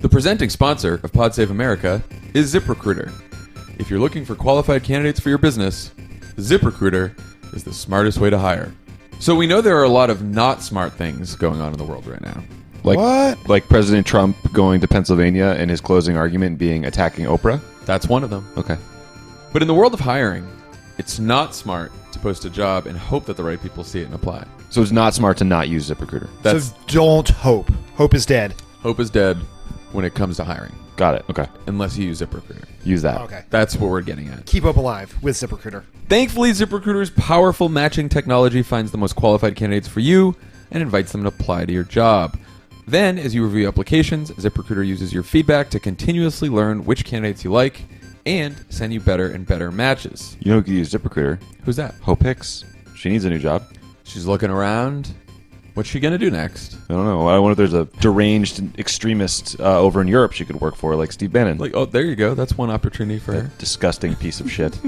The presenting sponsor of Pod Save America is ZipRecruiter. If you're looking for qualified candidates for your business, ZipRecruiter is the smartest way to hire. So we know there are a lot of not smart things going on in the world right now. What? Like President Trump going to Pennsylvania and his closing argument being attacking Oprah? That's one of them. Okay. But in the world of hiring, it's not smart to post a job and hope that the right people see it and apply. So it's not smart to not use ZipRecruiter. So don't hope. Hope is dead. Hope is dead when it comes to hiring. Got it. Okay. Unless you use ZipRecruiter. Use that. Okay. That's what we're getting at. Keep hope alive with ZipRecruiter. Thankfully, ZipRecruiter's powerful matching technology finds the most qualified candidates for you and invites them to apply to your job. Then, as you review applications, ZipRecruiter uses your feedback to continuously learn which candidates you like and send you better and better matches. You know who could use ZipRecruiter? Who's that? Hope Hicks. She needs a new job. She's looking around. What's she going to do next? I don't know. I wonder if there's a deranged extremist over in Europe she could work for, like Steve Bannon. Like, oh, there you go. That's one opportunity for her. Disgusting piece of shit.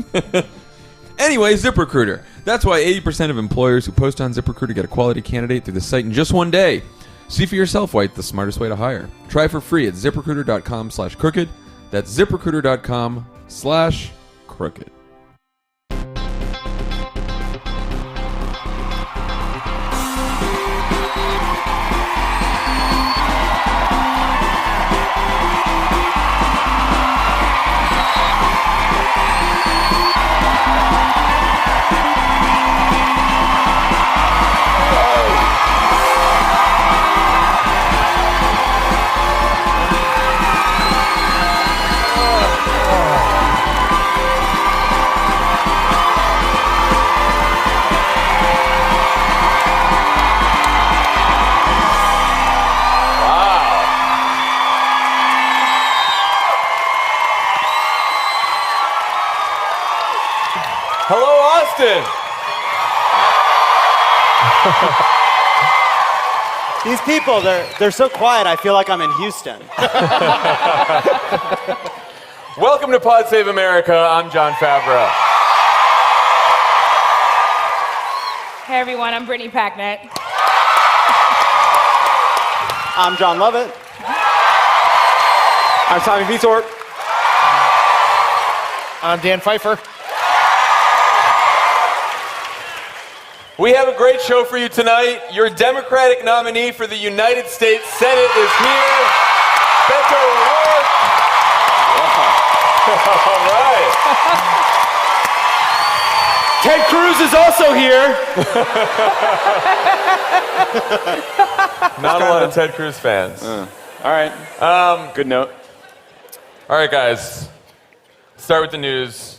Anyway, ZipRecruiter. That's why 80% of employers who post on ZipRecruiter get a quality candidate through the site in just one day. See for yourself why it's the smartest way to hire. Try for free at ZipRecruiter.com/crooked. That's ZipRecruiter.com/crooked. Hello, Austin. These people, they're so quiet, I feel like I'm in Houston. Welcome to Pod Save America. I'm John Favreau. Hey everyone, I'm Brittany Packnett. I'm John Lovett. I'm Tommy Vitor. I'm Dan Pfeiffer. We have a great show for you tonight. Your Democratic nominee for the United States Senate is here, Beto O'Rourke. All right. Ted Cruz is also here. Not a lot of Ted Cruz fans. All right. Good note. All right, guys. Start with the news.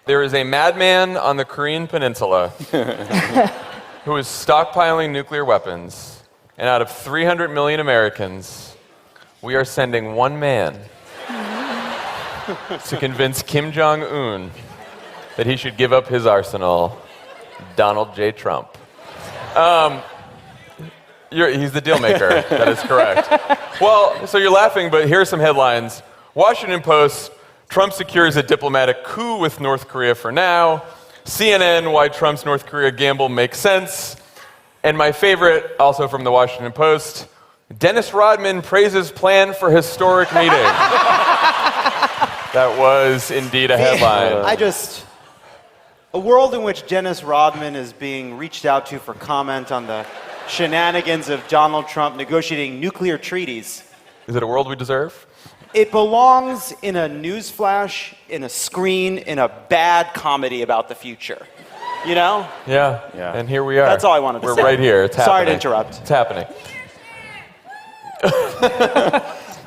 There is a madman on the Korean Peninsula who is stockpiling nuclear weapons. And out of 300 million Americans, we are sending one man to convince Kim Jong-un that he should give up his arsenal, Donald J. Trump. He's the deal maker. That is correct. Well, so you're laughing, but here are some headlines. Washington Post, Trump secures a diplomatic coup with North Korea for now. CNN, why Trump's North Korea gamble makes sense. And my favorite, also from the Washington Post, Dennis Rodman praises plan for historic meeting. That was indeed a headline. A world in which Dennis Rodman is being reached out to for comment on the shenanigans of Donald Trump negotiating nuclear treaties. Is it a world we deserve? It belongs in a newsflash, in a screen, in a bad comedy about the future. You know? Yeah. And here we are. That's all I wanted to say. We're right here. It's happening. Sorry to interrupt. It's happening.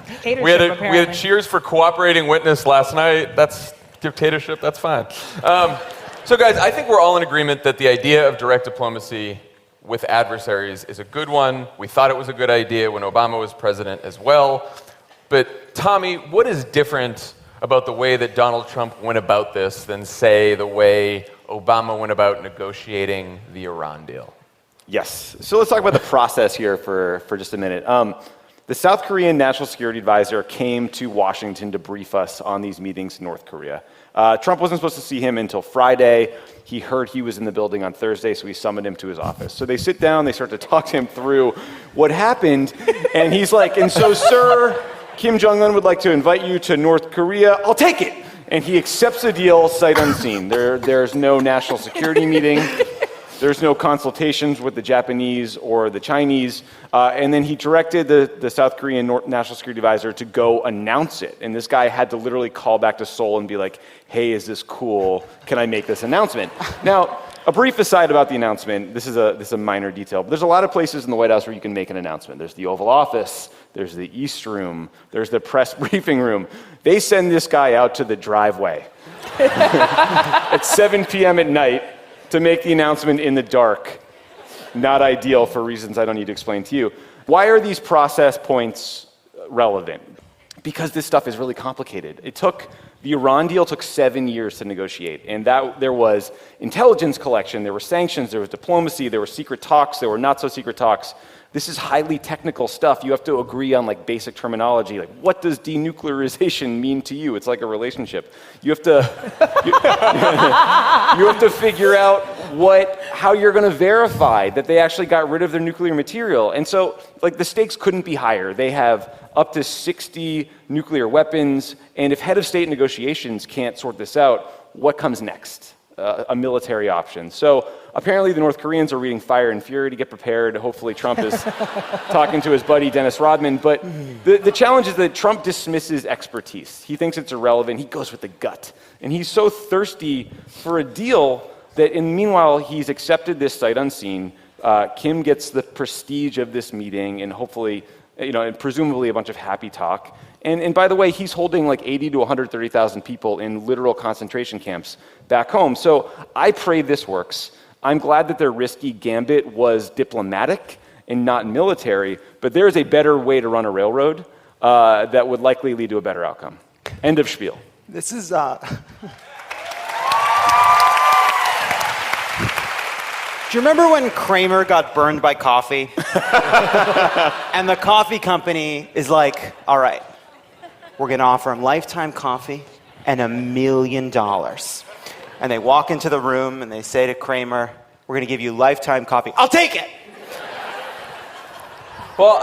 Dictatorship, We had a apparently. cheers for cooperating witness last night. That's dictatorship. That's fine. So, guys, I think we're all in agreement that the idea of direct diplomacy with adversaries is a good one. We thought it was a good idea when Obama was president as well. But, Tommy, what is different about the way that Donald Trump went about this than, say, the way Obama went about negotiating the Iran deal? Yes. So let's talk about the process here for just a minute. The South Korean National Security Advisor came to Washington to brief us on these meetings in North Korea. Trump wasn't supposed to see him until Friday. He heard he was in the building on Thursday, so he summoned him to his office. So they sit down, they start to talk to him through what happened, and he's like, and so, sir, Kim Jong-un would like to invite you to North Korea. I'll take it. And he accepts a deal sight unseen. There's no national security meeting. There's no consultations with the Japanese or the Chinese. And then he directed the South Korean national security advisor to go announce it. And this guy had to literally call back to Seoul and be like, hey, is this cool? Can I make this announcement? Now, a brief aside about the announcement. This is a minor detail. But there's a lot of places in the White House where you can make an announcement. There's the Oval Office. There's the East Room. There's the press briefing room. They send this guy out to the driveway at 7 p.m. at night to make the announcement in the dark. Not ideal for reasons I don't need to explain to you. Why are these process points relevant? Because this stuff is really complicated. The Iran deal took 7 years to negotiate, and that there was intelligence collection, there were sanctions, there was diplomacy, there were secret talks, there were not so secret talks. This is highly technical stuff. You have to agree on like basic terminology. Like, what does denuclearization mean to you? It's like a relationship. You have to you have to figure out how you're going to verify that they actually got rid of their nuclear material. And so, like, the stakes couldn't be higher. They have up to 60 nuclear weapons, and if head of state negotiations can't sort this out, what comes next? A military option. So apparently the North Koreans are reading Fire and Fury to get prepared. Hopefully Trump is talking to his buddy Dennis Rodman. But the challenge is that Trump dismisses expertise. He thinks it's irrelevant. He goes with the gut. And he's so thirsty for a deal that meanwhile he's accepted this sight unseen. Kim gets the prestige of this meeting and hopefully, and presumably a bunch of happy talk. And by the way, he's holding like 80 to 130,000 people in literal concentration camps back home. So I pray this works. I'm glad that their risky gambit was diplomatic and not military, but there is a better way to run a railroad that would likely lead to a better outcome. End of spiel. This is... Do you remember when Kramer got burned by coffee? And the coffee company is like, all right, we're going to offer him lifetime coffee and $1 million. And they walk into the room and they say to Kramer, we're going to give you lifetime coffee. I'll take it! Well,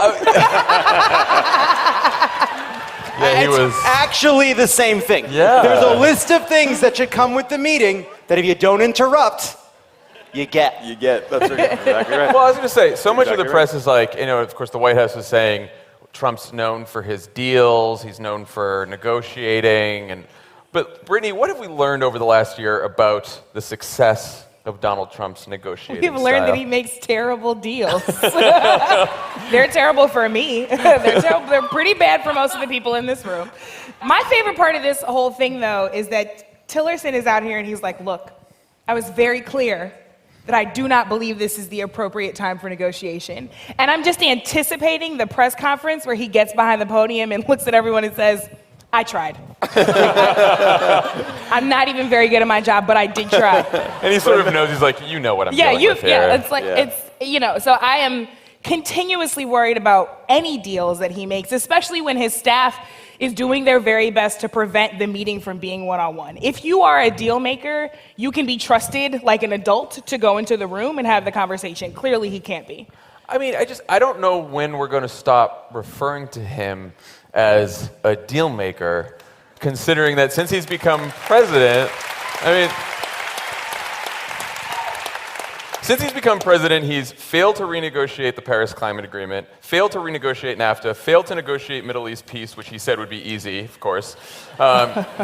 yeah, he it's was actually the same thing. Yeah. There's a list of things that should come with the meeting that if you don't interrupt, you get. That's exactly right. Well, I was going to say, so much of the Exactly press is like, of course, the White House is saying Trump's known for his deals, he's known for negotiating, but Brittany, what have we learned over the last year about the success of Donald Trump's negotiating We've learned that he makes terrible deals. They're terrible for me. They're pretty bad for most of the people in this room. My favorite part of this whole thing, though, is that Tillerson is out here and he's like, look, I was very clear that I do not believe this is the appropriate time for negotiation. And I'm just anticipating the press conference where he gets behind the podium and looks at everyone and says, I tried. I'm not even very good at my job, but I did try. And he sort of knows, he's like, what I'm dealing with here. It's like, so I am continuously worried about any deals that he makes, especially when his staff is doing their very best to prevent the meeting from being one-on-one. If you are a deal maker, you can be trusted like an adult to go into the room and have the conversation. Clearly, he can't be. I mean, I don't know when we're going to stop referring to him as a deal maker, considering that since he's become president, he's failed to renegotiate the Paris Climate Agreement, failed to renegotiate NAFTA, failed to negotiate Middle East peace, which he said would be easy, of course.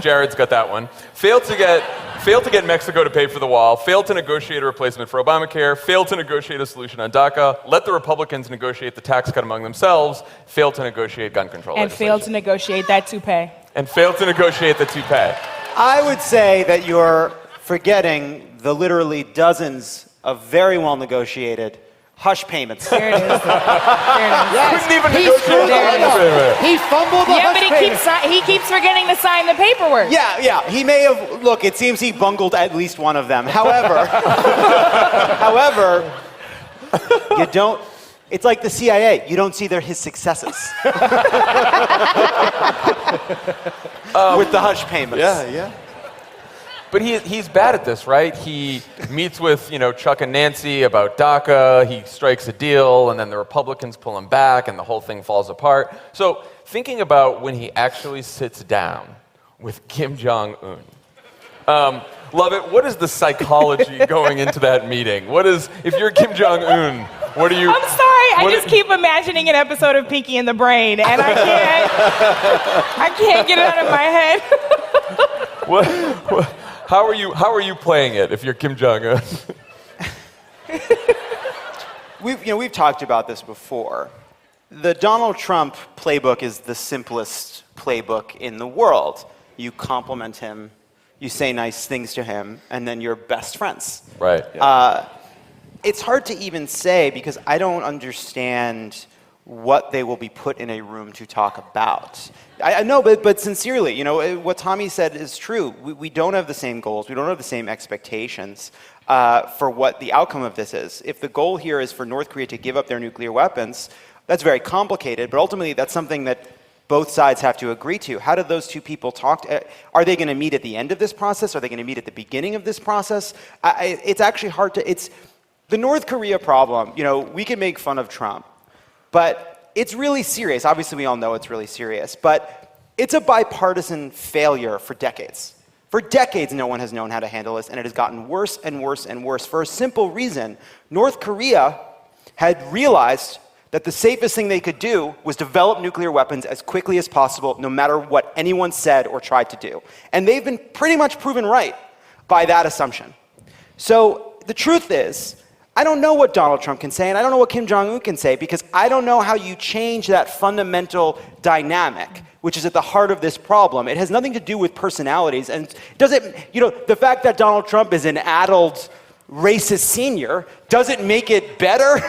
Jared's got that one. Failed to get Mexico to pay for the wall, failed to negotiate a replacement for Obamacare, failed to negotiate a solution on DACA, let the Republicans negotiate the tax cut among themselves, failed to negotiate gun control And legislation. failed to negotiate that toupee. And failed to negotiate the toupee. I would say that you're forgetting the literally dozens of very well negotiated hush payments. There it is. There it is. Couldn't even He negotiate screwed the it hush up. payment. He fumbled the Yeah, hush but payment. he keeps forgetting to sign the paperwork. Yeah, he may have, look, it seems he bungled at least one of them. However, you don't, it's like the CIA, you don't see his successes. With the hush payments. Yeah. But he's bad at this, right? He meets with, Chuck and Nancy about DACA, he strikes a deal, and then the Republicans pull him back, and the whole thing falls apart. So thinking about when he actually sits down with Kim Jong-un. Love it. What is the psychology going into that meeting? If you're Kim Jong-un, what are you... I'm sorry, I just keep imagining an episode of Pinky and the Brain, and I can't get it out of my head. How are you playing it if you're Kim Jong-un? We've talked about this before. The Donald Trump playbook is the simplest playbook in the world. You compliment him, you say nice things to him, and then you're best friends. Right. It's hard to even say because I don't understand what they will be put in a room to talk about. I know, but sincerely, what Tommy said is true. We don't have the same goals. We don't have the same expectations for what the outcome of this is. If the goal here is for North Korea to give up their nuclear weapons, that's very complicated, but ultimately that's something that both sides have to agree to. How do those two people talk? Are they going to meet at the end of this process? Are they going to meet at the beginning of this process? It's actually hard to... It's the North Korea problem. We can make fun of Trump, but it's really serious. Obviously, we all know it's really serious, but it's a bipartisan failure for decades. For decades, no one has known how to handle this, and it has gotten worse and worse and worse for a simple reason. North Korea had realized that the safest thing they could do was develop nuclear weapons as quickly as possible, no matter what anyone said or tried to do. And they've been pretty much proven right by that assumption. So the truth is, I don't know what Donald Trump can say, and I don't know what Kim Jong-un can say, because I don't know how you change that fundamental dynamic, which is at the heart of this problem. It has nothing to do with personalities, and the fact that Donald Trump is an addled, racist senior doesn't make it better.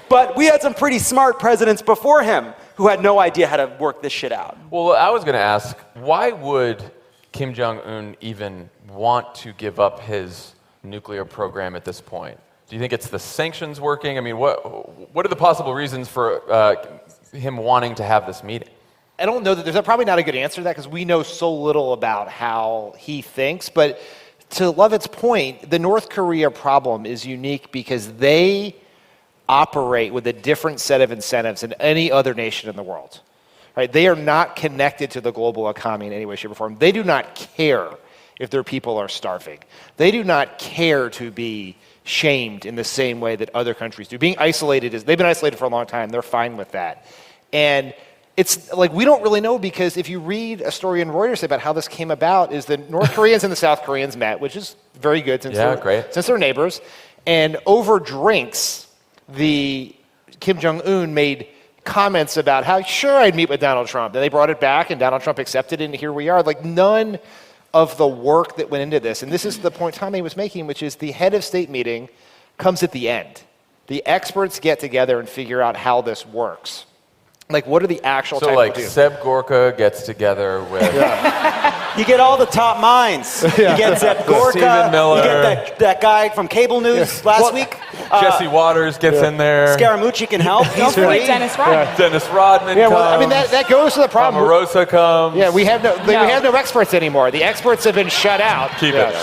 But we had some pretty smart presidents before him who had no idea how to work this shit out. Well, I was going to ask, why would Kim Jong-un even want to give up his nuclear program at this point? Do you think it's the sanctions working? I mean, what are the possible reasons for him wanting to have this meeting? I don't know that there's probably not a good answer to that because we know so little about how he thinks. But to Lovett's point, the North Korea problem is unique because they operate with a different set of incentives than any other nation in the world. Right? They are not connected to the global economy in any way, shape, or form. They do not care if their people are starving. They do not care to be shamed in the same way that other countries do. Being isolated they've been isolated for a long time. They're fine with that. And it's like we don't really know because if you read a story in Reuters about how this came about is the North Koreans and the South Koreans met, which is very good since they're neighbors. And over drinks, the Kim Jong-un made comments about how sure I'd meet with Donald Trump. Then they brought it back and Donald Trump accepted it and here we are. Like none of the work that went into this. And this is the point Tommy was making, which is the head of state meeting comes at the end. The experts get together and figure out how this works. Like, what are the actual technical deals? Seb Gorka gets together with... You get all the top minds. You get Seb Gorka. Stephen Miller. You get that guy from cable news last week. Jesse Waters gets in there. Scaramucci can help. He's Don't free. forget Dennis Rodman. Dennis Rodman Yeah, comes. well, I mean, that goes to the problem. Omarosa comes. Yeah, we have no experts anymore. The experts have been shut out. Keep it.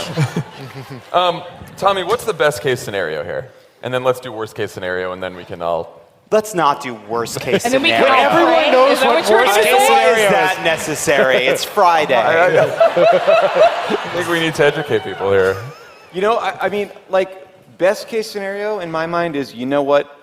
Tommy, what's the best case scenario here? And then let's do worst case scenario, and then we can all... Let's not do worst case And then we scenario. can all Everyone pray? knows Is that what you're worst gonna case say? Why scenario is that necessary? It's Friday. I think we need to educate people here. I mean, like, best case scenario in my mind is, you know what?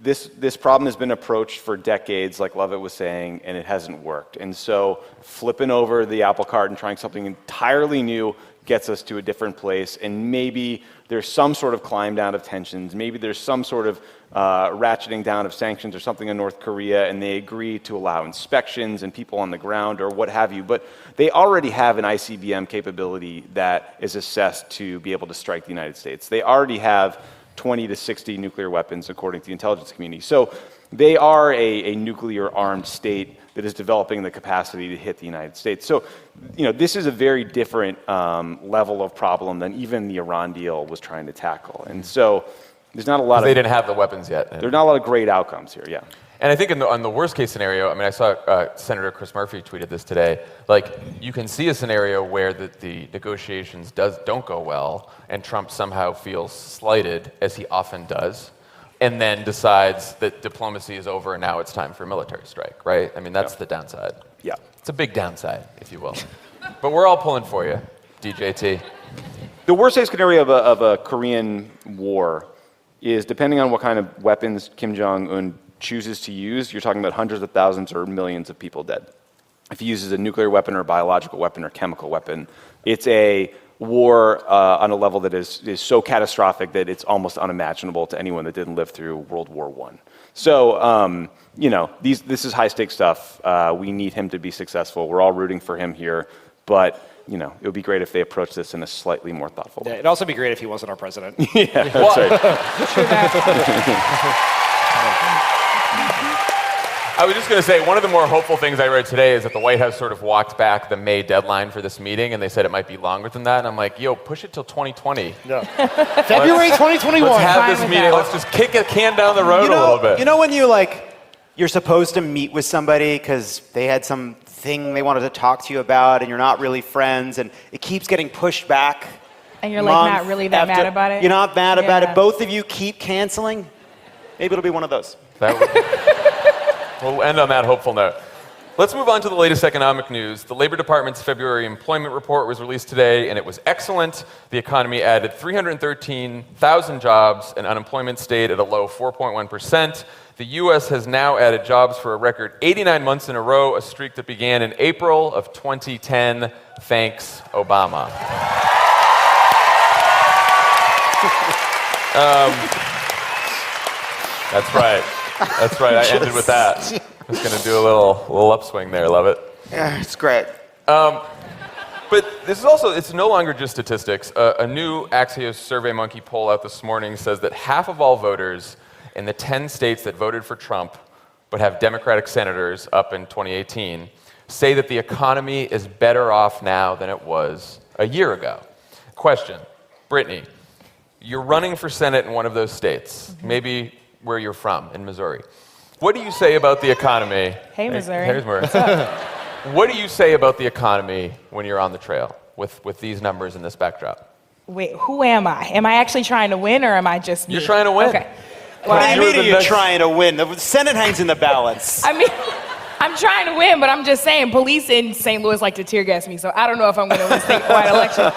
This problem has been approached for decades, like Lovett was saying, and it hasn't worked. And so flipping over the apple cart and trying something entirely new gets us to a different place. And maybe there's some sort of climb down of tensions. Maybe there's some sort of ratcheting down of sanctions or something in North Korea, and they agree to allow inspections and people on the ground or what have you. But they already have an ICBM capability that is assessed to be able to strike the United States. They already have 20 to 60 nuclear weapons, according to the intelligence community. So they are a nuclear-armed state that is developing the capacity to hit the United States. So, this is a very different level of problem than even the Iran deal was trying to tackle. And so there's not a lot of... They didn't have the weapons yet. There are not a lot of great outcomes here, yeah. And I think on the worst case scenario, I mean, I saw Senator Chris Murphy tweeted this today. Like, you can see a scenario where the negotiations don't go well, and Trump somehow feels slighted, as he often does. and then decides that diplomacy is over and now it's time for a military strike, right? I mean, that's the downside. Yeah. It's a big downside, if you will. But we're all pulling for you, DJT. The worst case scenario of a Korean war is, depending on what kind of weapons Kim Jong-un chooses to use, you're talking about hundreds of thousands or millions of people dead. If he uses a nuclear weapon or a biological weapon or chemical weapon, it's a war on a level that is so catastrophic that it's almost unimaginable to anyone that didn't live through World War I. So, this is high-stakes stuff. We need him to be successful. We're all rooting for him here, but it would be great if they approach this in a slightly more thoughtful way. Yeah, it'd also be great if he wasn't our president. Yeah, that's right. True that. I was just going to say, one of the more hopeful things I read today is that the White House sort of walked back the May deadline for this meeting, and they said it might be longer than that. And I'm like, yo, push it till 2020. No. February 2021. Let's have Fine this with meeting. that. Let's just kick a can down the road a little bit. You know when you're supposed to meet with somebody because they had some thing they wanted to talk to you about and you're not really friends and it keeps getting pushed back. And you're like not really that mad about it? You're not mad about Yeah. it. Both of you keep canceling. Maybe it'll be one of those. We'll end on that hopeful note. Let's move on to the latest economic news. The Labor Department's February employment report was released today, and it was excellent. The economy added 313,000 jobs, and unemployment stayed at a low 4.1%. The U.S. has now added jobs for a record 89 months in a row, a streak that began in April of 2010. Thanks, Obama. That's right. That's right. I ended with that. I was going to do a little upswing there. Love it. Yeah, it's great. But this is also, it's no longer just statistics. A new Axios SurveyMonkey poll out this morning says that half of all voters in the 10 states that voted for Trump but have Democratic senators up in 2018 say that the economy is better off now than it was a year ago. Question, Brittany, you're running for Senate in one of those states, maybe where you're from, in Missouri. What do you say about the economy? Hey, Missouri. Hey, Missouri. What's up? What do you say about the economy when you're on the trail with these numbers and this backdrop? Wait, who am I? Am I actually trying to win, or am I just me? You're trying to win. Okay. What do you you're mean the are you next- trying to win? The Senate hangs in the balance. I mean, I'm trying to win, but I'm just saying, police in St. Louis like to tear gas me, so I don't know if I'm going to win statewide election.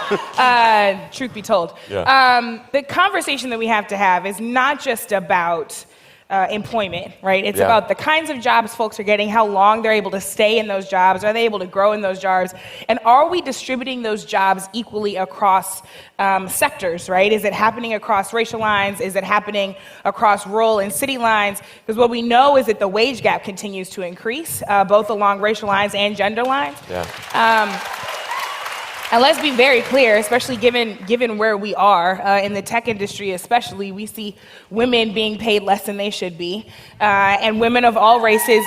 Truth be told. Yeah. The conversation that we have to have is not just about employment, right? It's Yeah. about the kinds of jobs folks are getting, how long they're able to stay in those jobs, are they able to grow in those jobs, and are we distributing those jobs equally across sectors, right? Is it happening across racial lines? Is it happening across rural and city lines? Because what we know is that the wage gap continues to increase, both along racial lines and gender lines. Yeah. And let's be very clear, especially given where we are in the tech industry, especially, we see women being paid less than they should be, and women of all races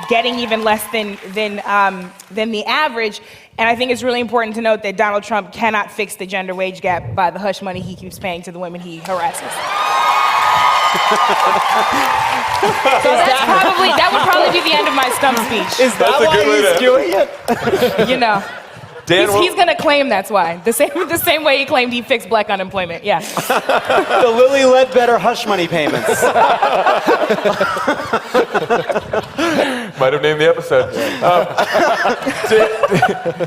getting even less than the average. And I think it's really important to note that Donald Trump cannot fix the gender wage gap by the hush money he keeps paying to the women he harasses. So that would probably be the end of my stump speech. Is that why he's doing it? You know. Dan, He's going to claim that's why. The same way he claimed he fixed black unemployment. Yeah. The Lilly Ledbetter hush money payments. might have named the episode.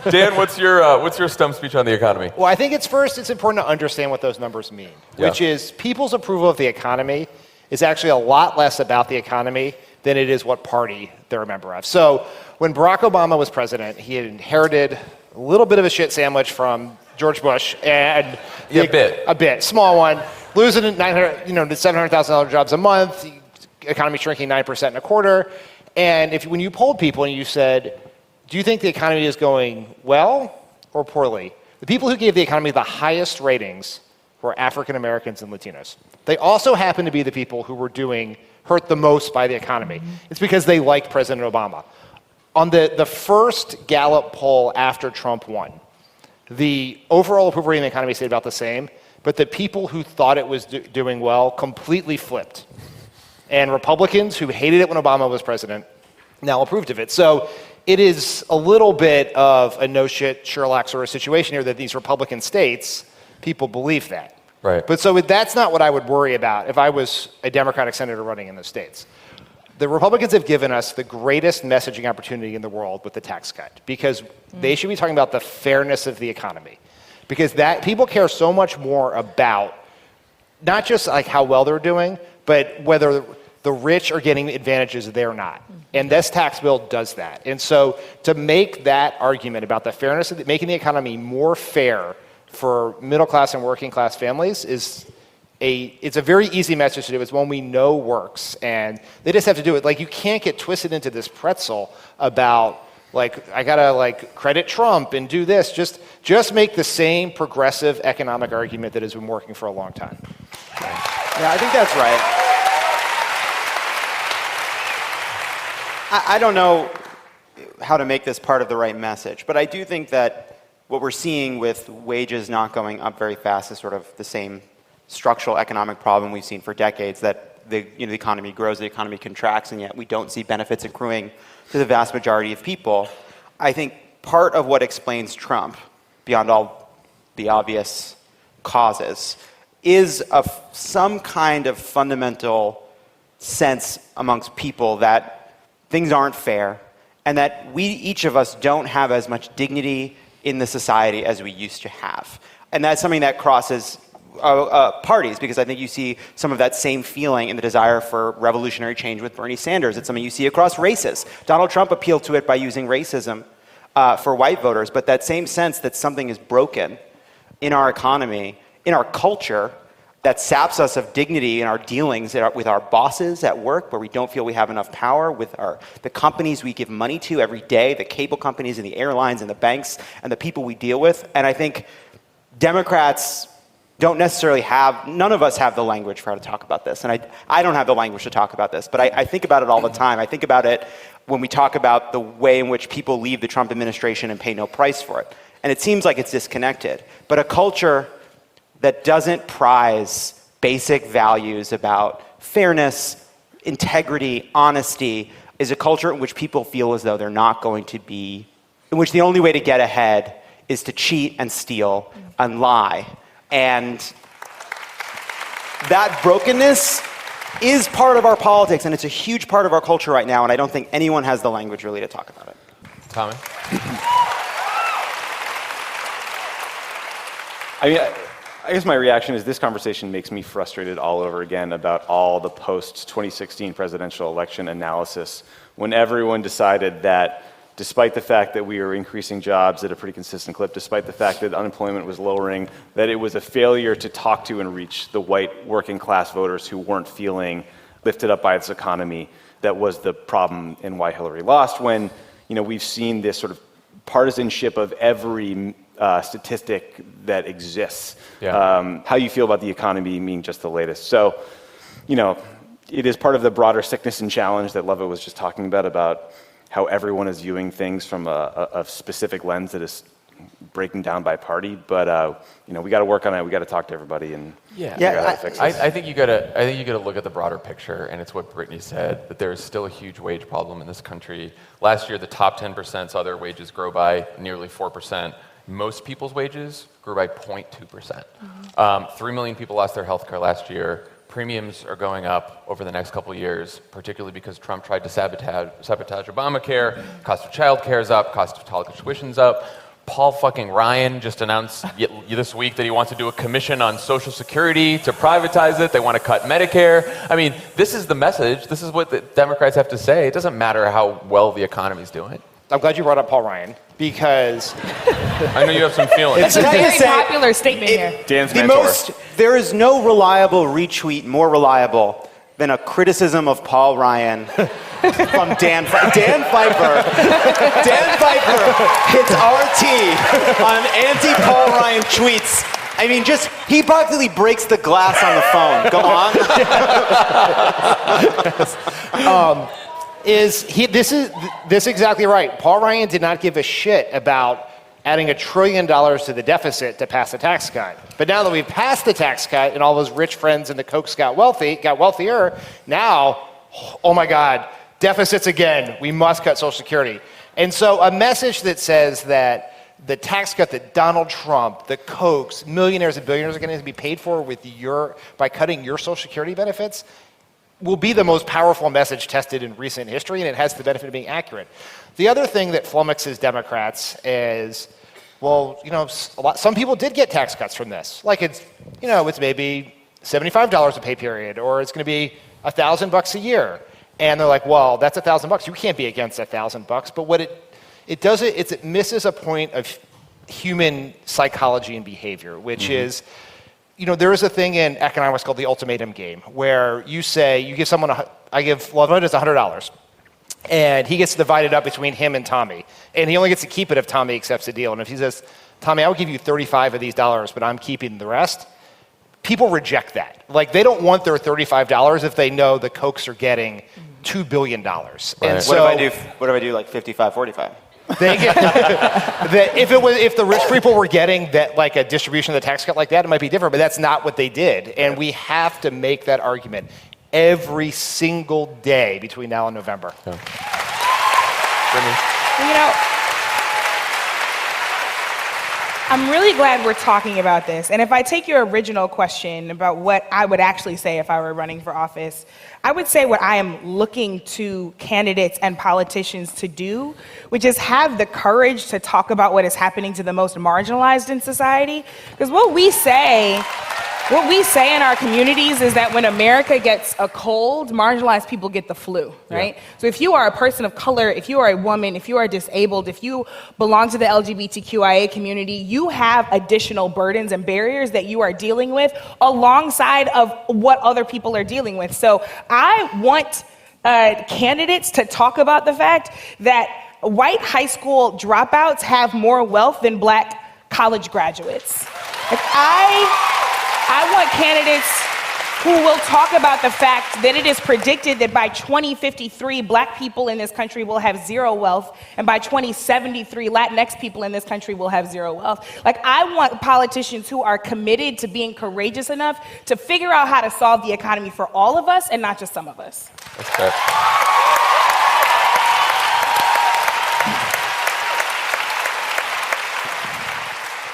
Dan, what's your stump speech on the economy? Well, I think it's important to understand what those numbers mean, Yeah. which is people's approval of the economy is actually a lot less about the economy than it is what party they're a member of. So when Barack Obama was president, he had inherited a little bit of a shit sandwich from George Bush, and a bit, small one, losing 900, $700,000 jobs a month, economy shrinking 9% in a quarter. And when you polled people and you said, do you think the economy is going well or poorly? The people who gave the economy the highest ratings were African Americans and Latinos. They also happen to be the people who were hurt the most by the economy. It's because they liked President Obama. On the first Gallup poll after Trump won, the overall approval rating of the economy stayed about the same, but the people who thought it was doing well completely flipped. And Republicans who hated it when Obama was president now approved of it. So it is a little bit of a no-shit Sherlock sort of situation here that these Republican states, people believe that. Right. But so that's not what I would worry about if I was a Democratic senator running in the states. The Republicans have given us the greatest messaging opportunity in the world with the tax cut, because they should be talking about the fairness of the economy. Because that people care so much more about not just like how well they're doing, but whether the rich are getting advantages they're not. And this tax bill does that. And so to make that argument about the fairness of making the economy more fair for middle class and working class families it's a very easy message to do. It's one we know works, and they just have to do it. Like, you can't get twisted into this pretzel about like, I gotta like credit Trump and do this. Just make the same progressive economic argument that has been working for a long time. Yeah, I think that's right. I don't know how to make this part of the right message, but I do think that what we're seeing with wages not going up very fast is sort of the same structural economic problem we've seen for decades, that the economy grows, the economy contracts, and yet we don't see benefits accruing to the vast majority of people. I think part of what explains Trump, beyond all the obvious causes, is some kind of fundamental sense amongst people that things aren't fair, and that each of us don't have as much dignity in the society as we used to have. And that's something that crosses parties, because I think you see some of that same feeling in the desire for revolutionary change with Bernie Sanders. It's something you see across races. Donald Trump appealed to it by using racism for white voters, but that same sense that something is broken in our economy, in our culture, that saps us of dignity in our dealings with our bosses at work, where we don't feel we have enough power, with the companies we give money to every day, the cable companies and the airlines and the banks and the people we deal with. And I think Democrats don't necessarily none of us have the language for how to talk about this. And I don't have the language to talk about this, but I think about it all the time. I think about it when we talk about the way in which people leave the Trump administration and pay no price for it. And it seems like it's disconnected. But a culture that doesn't prize basic values about fairness, integrity, honesty, is a culture in which people feel as though they're not going to be, in which the only way to get ahead is to cheat and steal and lie. And that brokenness is part of our politics, and it's a huge part of our culture right now, and I don't think anyone has the language really to talk about it. Tommy? I guess my reaction is this conversation makes me frustrated all over again about all the post-2016 presidential election analysis, when everyone decided that despite the fact that we were increasing jobs at a pretty consistent clip, despite the fact that unemployment was lowering, that it was a failure to talk to and reach the white working class voters who weren't feeling lifted up by its economy. That was the problem in why Hillary lost, when we've seen this sort of partisanship of every statistic that exists. Yeah. How you feel about the economy being just the latest. So, it is part of the broader sickness and challenge that Lovett was just talking about how everyone is viewing things from a specific lens that is breaking down by party. But we got to work on it. We got to talk to everybody and figure out how to fix this. I think you gotta look at the broader picture, and it's what Brittany said, that there is still a huge wage problem in this country. Last year, the top 10% saw their wages grow by nearly 4%. Most people's wages grew by 0.2%. 3 million people lost their health care last year. Premiums are going up over the next couple of years, particularly because Trump tried to sabotage Obamacare. Cost of childcare is up. Cost of college tuition's up. Paul fucking Ryan just announced this week that he wants to do a commission on Social Security to privatize it. They want to cut Medicare. I mean, this is the message. This is what the Democrats have to say. It doesn't matter how well the economy's doing. I'm glad you brought up Paul Ryan, because I know you have some feelings. That's a very popular statement here. Dan's mentor. There is no reliable retweet more reliable than a criticism of Paul Ryan from Dan Pfeiffer. Dan Pfeiffer hits RT on anti-Paul Ryan tweets. I mean, he practically breaks the glass on the phone. Go on. This is exactly right. Paul Ryan did not give a shit about adding $1 trillion to the deficit to pass the tax cut. But now that we've passed the tax cut and all those rich friends and the Kochs got wealthier, now, oh my God, deficits again. We must cut Social Security. And so a message that says that the tax cut that Donald Trump, the Kochs, millionaires and billionaires are going to be paid for by cutting your Social Security benefits will be the most powerful message tested in recent history, and it has the benefit of being accurate. The other thing that flummoxes Democrats is, well, some people did get tax cuts from this. Like it's maybe $75 a pay period, or it's going to be $1,000 a year. And they're like, well, that's $1,000. You can't be against $1,000. But what it does is it misses a point of human psychology and behavior, which is, there is a thing in economics called the ultimatum game, where you give someone, I give Levinas $100, and he gets divided up between him and Tommy, and he only gets to keep it if Tommy accepts the deal. And if he says, Tommy, I will give you 35 of these dollars, but I'm keeping the rest, people reject that. Like, they don't want their $35 if they know the Kochs are getting $2 billion. Right. And so, what if I do like 55, 45? They get, if the rich people were getting that, like a distribution of the tax cut like that, it might be different, but that's not what they did. And we have to make that argument every single day between now and November. Yeah. I'm really glad we're talking about this. And if I take your original question about what I would actually say if I were running for office, I would say what I am looking to candidates and politicians to do, which is have the courage to talk about what is happening to the most marginalized in society. Because what we say in our communities is that when America gets a cold, marginalized people get the flu, right? Yeah. So if you are a person of color, if you are a woman, if you are disabled, if you belong to the LGBTQIA community, you have additional burdens and barriers that you are dealing with alongside of what other people are dealing with. So I want candidates to talk about the fact that white high school dropouts have more wealth than black college graduates. Like, I want candidates who will talk about the fact that it is predicted that by 2053, black people in this country will have zero wealth, and by 2073, Latinx people in this country will have zero wealth. Like, I want politicians who are committed to being courageous enough to figure out how to solve the economy for all of us and not just some of us. That's fair.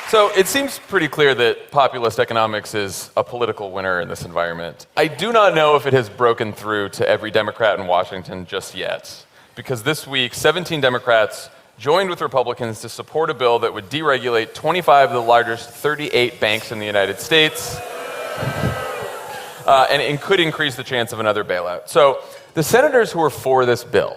So it seems pretty clear that populist economics is a political winner in this environment. I do not know if it has broken through to every Democrat in Washington just yet, because this week, 17 Democrats joined with Republicans to support a bill that would deregulate 25 of the largest 38 banks in the United States, and could increase the chance of another bailout. So the senators who are for this bill,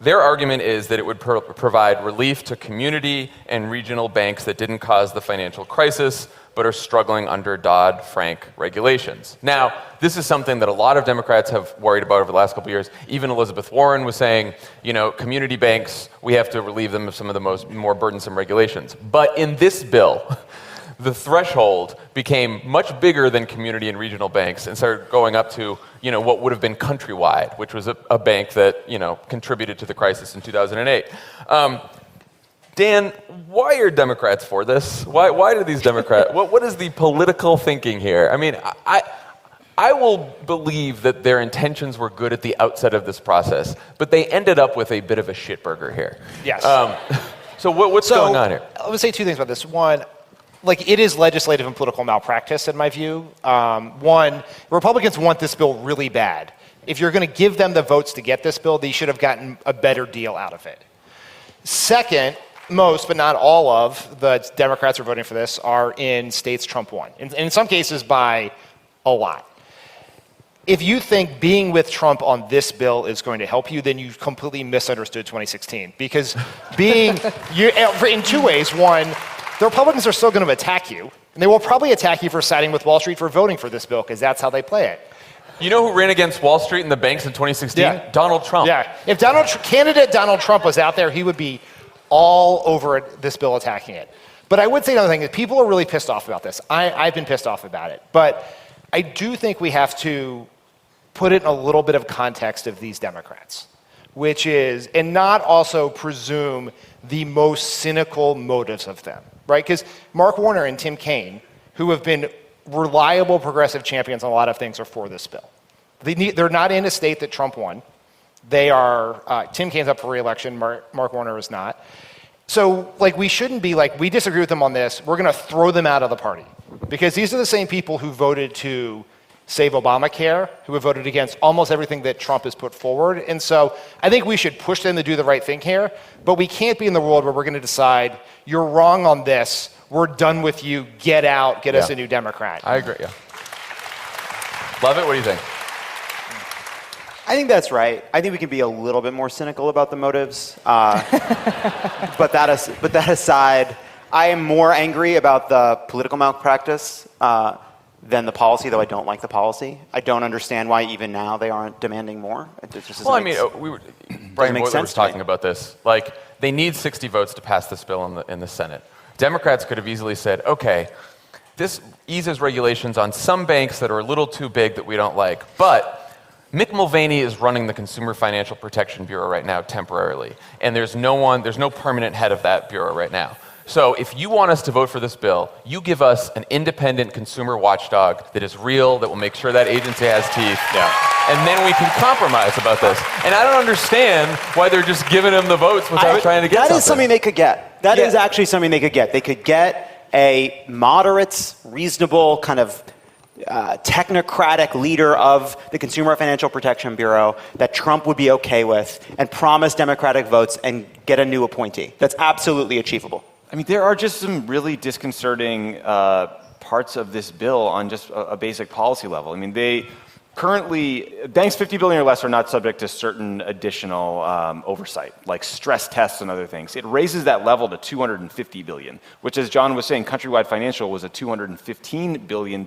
their argument is that it would provide relief to community and regional banks that didn't cause the financial crisis but are struggling under Dodd-Frank regulations. Now, this is something that a lot of Democrats have worried about over the last couple of years. Even Elizabeth Warren was saying, community banks, we have to relieve them of some of the more burdensome regulations. But in this bill, the threshold became much bigger than community and regional banks and started going up to, what would have been Countrywide, which was a bank that, contributed to the crisis in 2008. Dan, why are Democrats for this? Why do these Democrats, what is the political thinking here? I mean, I will believe that their intentions were good at the outset of this process, but they ended up with a bit of a shitburger here. Yes. So what's going on here? I would say two things about this. One, it is legislative and political malpractice, in my view. One, Republicans want this bill really bad. If you're going to give them the votes to get this bill, they should have gotten a better deal out of it. Second, most, but not all of the Democrats who are voting for this are in states Trump won. In some cases by a lot. If you think being with Trump on this bill is going to help you, then you completely misunderstood 2016. Because in two ways. One, the Republicans are still going to attack you, and they will probably attack you for siding with Wall Street for voting for this bill, because that's how they play it. You know who ran against Wall Street and the banks in 2016? Yeah. Donald Trump. Yeah. If candidate Donald Trump was out there, he would be all over this bill attacking it. But I would say another thing, is people are really pissed off about this. I've been pissed off about it. But I do think we have to put it in a little bit of context of these Democrats, which is, and not also presume the most cynical motives of them, right? Because Mark Warner and Tim Kaine, who have been reliable progressive champions on a lot of things, are for this bill. They're not in a state that Trump won. They are, Tim Kaine's up for re-election, Mark Warner is not. So, like, we shouldn't be like, we disagree with them on this, we're going to throw them out of the party. Because these are the same people who voted to save Obamacare, who have voted against almost everything that Trump has put forward. And so I think we should push them to do the right thing here, but we can't be in the world where we're going to decide, you're wrong on this, we're done with you, get out, get us a new Democrat. I agree, yeah. Love it, what do you think? I think that's right. I think we can be a little bit more cynical about the motives. But that aside, I am more angry about the political malpractice than the policy, though I don't like the policy. I don't understand why even now they aren't demanding more. It just doesn't Well, I make mean, Brian make Boyler sense was to me. talking about this. Like, they need 60 votes to pass this bill in the Senate. Democrats could have easily said, okay, this eases regulations on some banks that are a little too big that we don't like, but Mick Mulvaney is running the Consumer Financial Protection Bureau right now temporarily, and there's no permanent head of that bureau right now. So if you want us to vote for this bill, you give us an independent consumer watchdog that is real, that will make sure that agency has teeth, and then we can compromise about this. And I don't understand why they're just giving them the votes without trying to get something. That is something they could get. That is actually something they could get. They could get a moderate, reasonable, kind of technocratic leader of the Consumer Financial Protection Bureau that Trump would be okay with and promise Democratic votes and get a new appointee. That's absolutely achievable. I mean, there are just some really disconcerting parts of this bill on just a basic policy level. I mean, currently, banks 50 billion or less are not subject to certain additional oversight, like stress tests and other things. It raises that level to 250 billion, which, as John was saying, Countrywide Financial was a $215 billion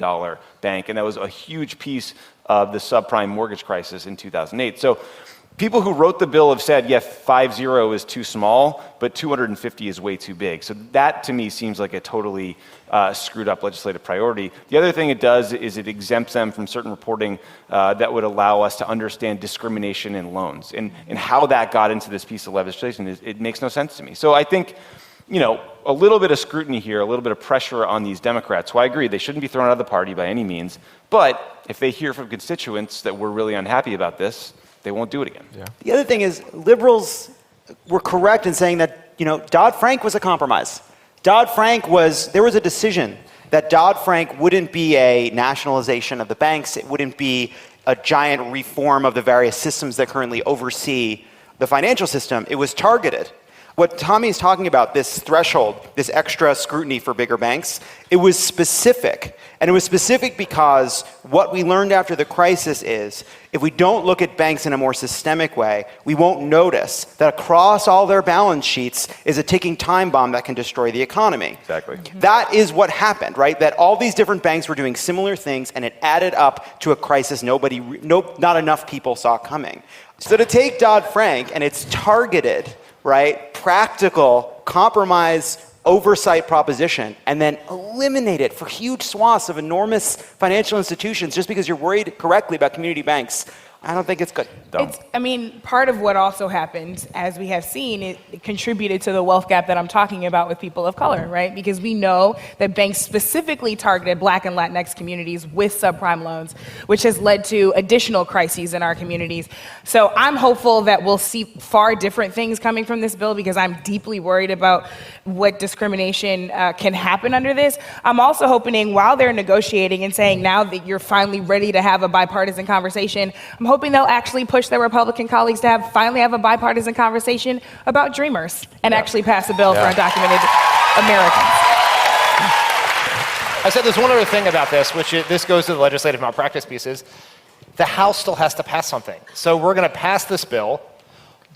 bank, and that was a huge piece of the subprime mortgage crisis in 2008. So people who wrote the bill have said, yeah, 50 is too small, but 250 is way too big. So that, to me, seems like a totally screwed up legislative priority. The other thing it does is it exempts them from certain reporting that would allow us to understand discrimination in loans. And how that got into this piece of legislation, it makes no sense to me. So I think, a little bit of scrutiny here, a little bit of pressure on these Democrats, who I agree, they shouldn't be thrown out of the party by any means. But if they hear from constituents that we're really unhappy about this, they won't do it again. Yeah. The other thing is, liberals were correct in saying that, Dodd-Frank was a compromise. There was a decision that Dodd-Frank wouldn't be a nationalization of the banks. It wouldn't be a giant reform of the various systems that currently oversee the financial system. It was targeted. What Tommy is talking about, this threshold, this extra scrutiny for bigger banks, it was specific. And it was specific because what we learned after the crisis is, if we don't look at banks in a more systemic way, we won't notice that across all their balance sheets is a ticking time bomb that can destroy the economy. Exactly. That is what happened, right? That all these different banks were doing similar things, and it added up to a crisis not enough people saw coming. So to take Dodd-Frank, and it's targeted, right, practical, compromise, oversight proposition, and then eliminate it for huge swaths of enormous financial institutions just because you're worried correctly about community banks, I don't think it's good. Part of what also happened, as we have seen, it contributed to the wealth gap that I'm talking about with people of color, right? Because we know that banks specifically targeted Black and Latinx communities with subprime loans, which has led to additional crises in our communities. So I'm hopeful that we'll see far different things coming from this bill because I'm deeply worried about what discrimination can happen under this. I'm also hoping while they're negotiating and saying now that you're finally ready to have a bipartisan conversation, I'm hoping they'll actually push their Republican colleagues to finally have a bipartisan conversation about Dreamers and actually pass a bill for undocumented Americans. I said there's one other thing about this, this goes to the legislative malpractice pieces. The House still has to pass something. So we're going to pass this bill.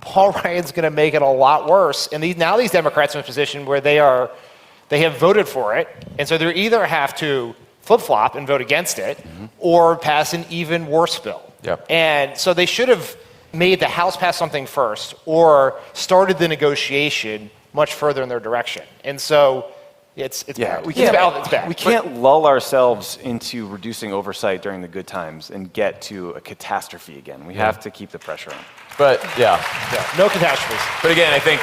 Paul Ryan's going to make it a lot worse. And now these Democrats are in a position where they have voted for it. And so they either have to flip-flop and vote against it or pass an even worse bill. Yep. And so they should have made the House pass something first or started the negotiation much further in their direction. And so it's bad. It's bad. We can't lull ourselves into reducing oversight during the good times and get to a catastrophe again. We have to keep the pressure on. But, no catastrophes. But again, I think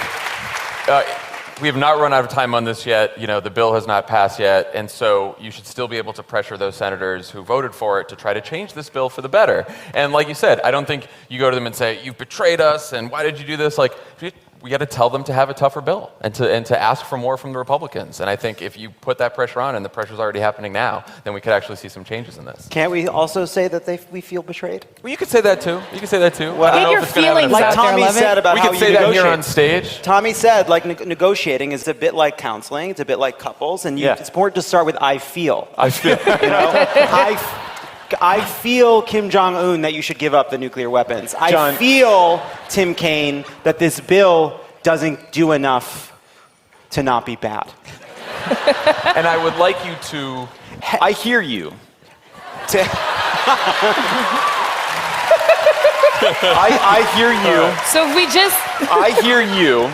we have not run out of time on this yet. The bill has not passed yet, and so you should still be able to pressure those senators who voted for it to try to change this bill for the better. And like you said, I don't think you go to them and say, you've betrayed us, and why did you do this? Like, we got to tell them to have a tougher bill and to ask for more from the Republicans. And I think if you put that pressure on, and the pressure's already happening now, then we could actually see some changes in this. Can't we also say that we feel betrayed? Well, you could say that too. You could say that too. Well, I don't Get know your if it's gonna have an feelings effect. out there, Tommy Levin. said about We how could you say that negotiate. here on stage. Tommy said, like, negotiating is a bit like counseling. It's a bit like couples, and Yeah. it's important to start with "I feel." I feel. You know, I feel Kim Jong Un that you should give up the nuclear weapons. I John. feel Tim Kaine that this bill doesn't do enough to not be bad. And I would like you to. I hear you. I hear you. So we just. I hear you,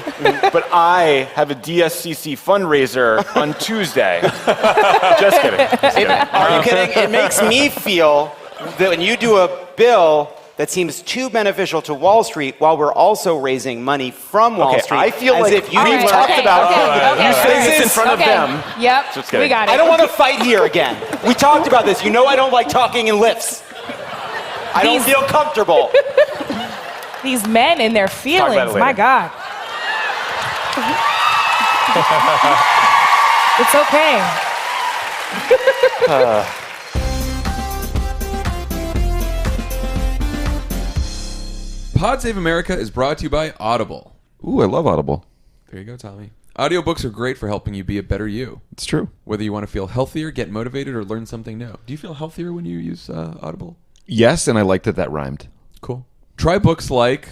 but I have a DSCC fundraiser on Tuesday. Just kidding. Just kidding. Are you kidding? It makes me feel that when you do a bill that seems too beneficial to Wall Street while we're also raising money from Wall Okay, Street, I feel as like if you All we've right, talked okay, about okay, you okay. saying this in front of Okay. them. Yep. Just kidding. We got it. I don't want to fight here again. We talked about this. You know I don't like talking in lifts. I don't These- feel comfortable. These men and their about it feelings. later. My God. It's okay. Pod Save America is brought to you by Audible. Ooh, I love Audible. There you go, Tommy. Audiobooks are great for helping you be a better you. It's true. Whether you want to feel healthier, get motivated, or learn something new. Do you feel healthier when you use Audible? Yes, and I like that rhymed. Cool. Try books like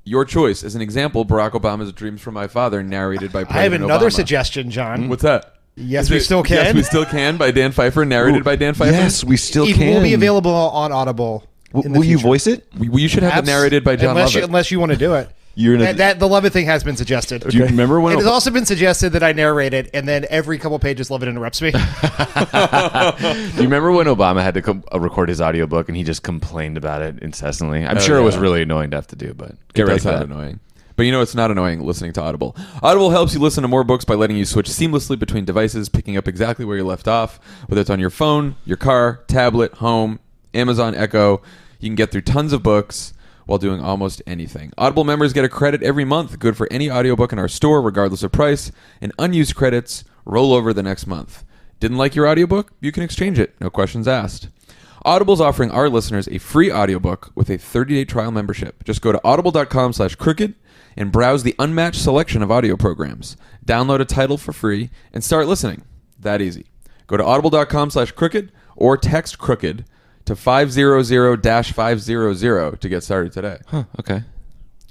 Your Choice. As an example, Barack Obama's Dreams from My Father, narrated by I have President another Obama. suggestion, John. What's that? Yes, Is We it Still Can? Yes, We Still Can by Dan Pfeiffer, narrated by Dan Pfeiffer. Yes, we still It can. will be available on Audible. in the Will you future. voice it? You should have it narrated by John unless Lovett. unless you want to do it. You're in a- that the Lovett thing has been suggested. Do you remember when It has also been suggested that I narrate it, and then every couple pages, Lovett interrupts me. Do you remember when Obama had to record his audiobook and he just complained about it incessantly? I'm sure it was yeah. really annoying to have to do, but It get ready does for sound that. annoying. But you know it's not annoying listening to Audible. Audible helps you listen to more books by letting you switch seamlessly between devices, picking up exactly where you left off, whether it's on your phone, your car, tablet, home, Amazon Echo. You can get through tons of books while doing almost anything. Audible members get a credit every month, good for any audiobook in our store, regardless of price, and unused credits roll over the next month. Didn't like your audiobook? You can exchange it, no questions asked. Audible's offering our listeners a free audiobook with a 30-day trial membership. Just go to audible.com/crooked and browse the unmatched selection of audio programs. Download a title for free and start listening. That easy. Go to audible.com/crooked or text crooked to 500-500 to get started today. Huh, okay.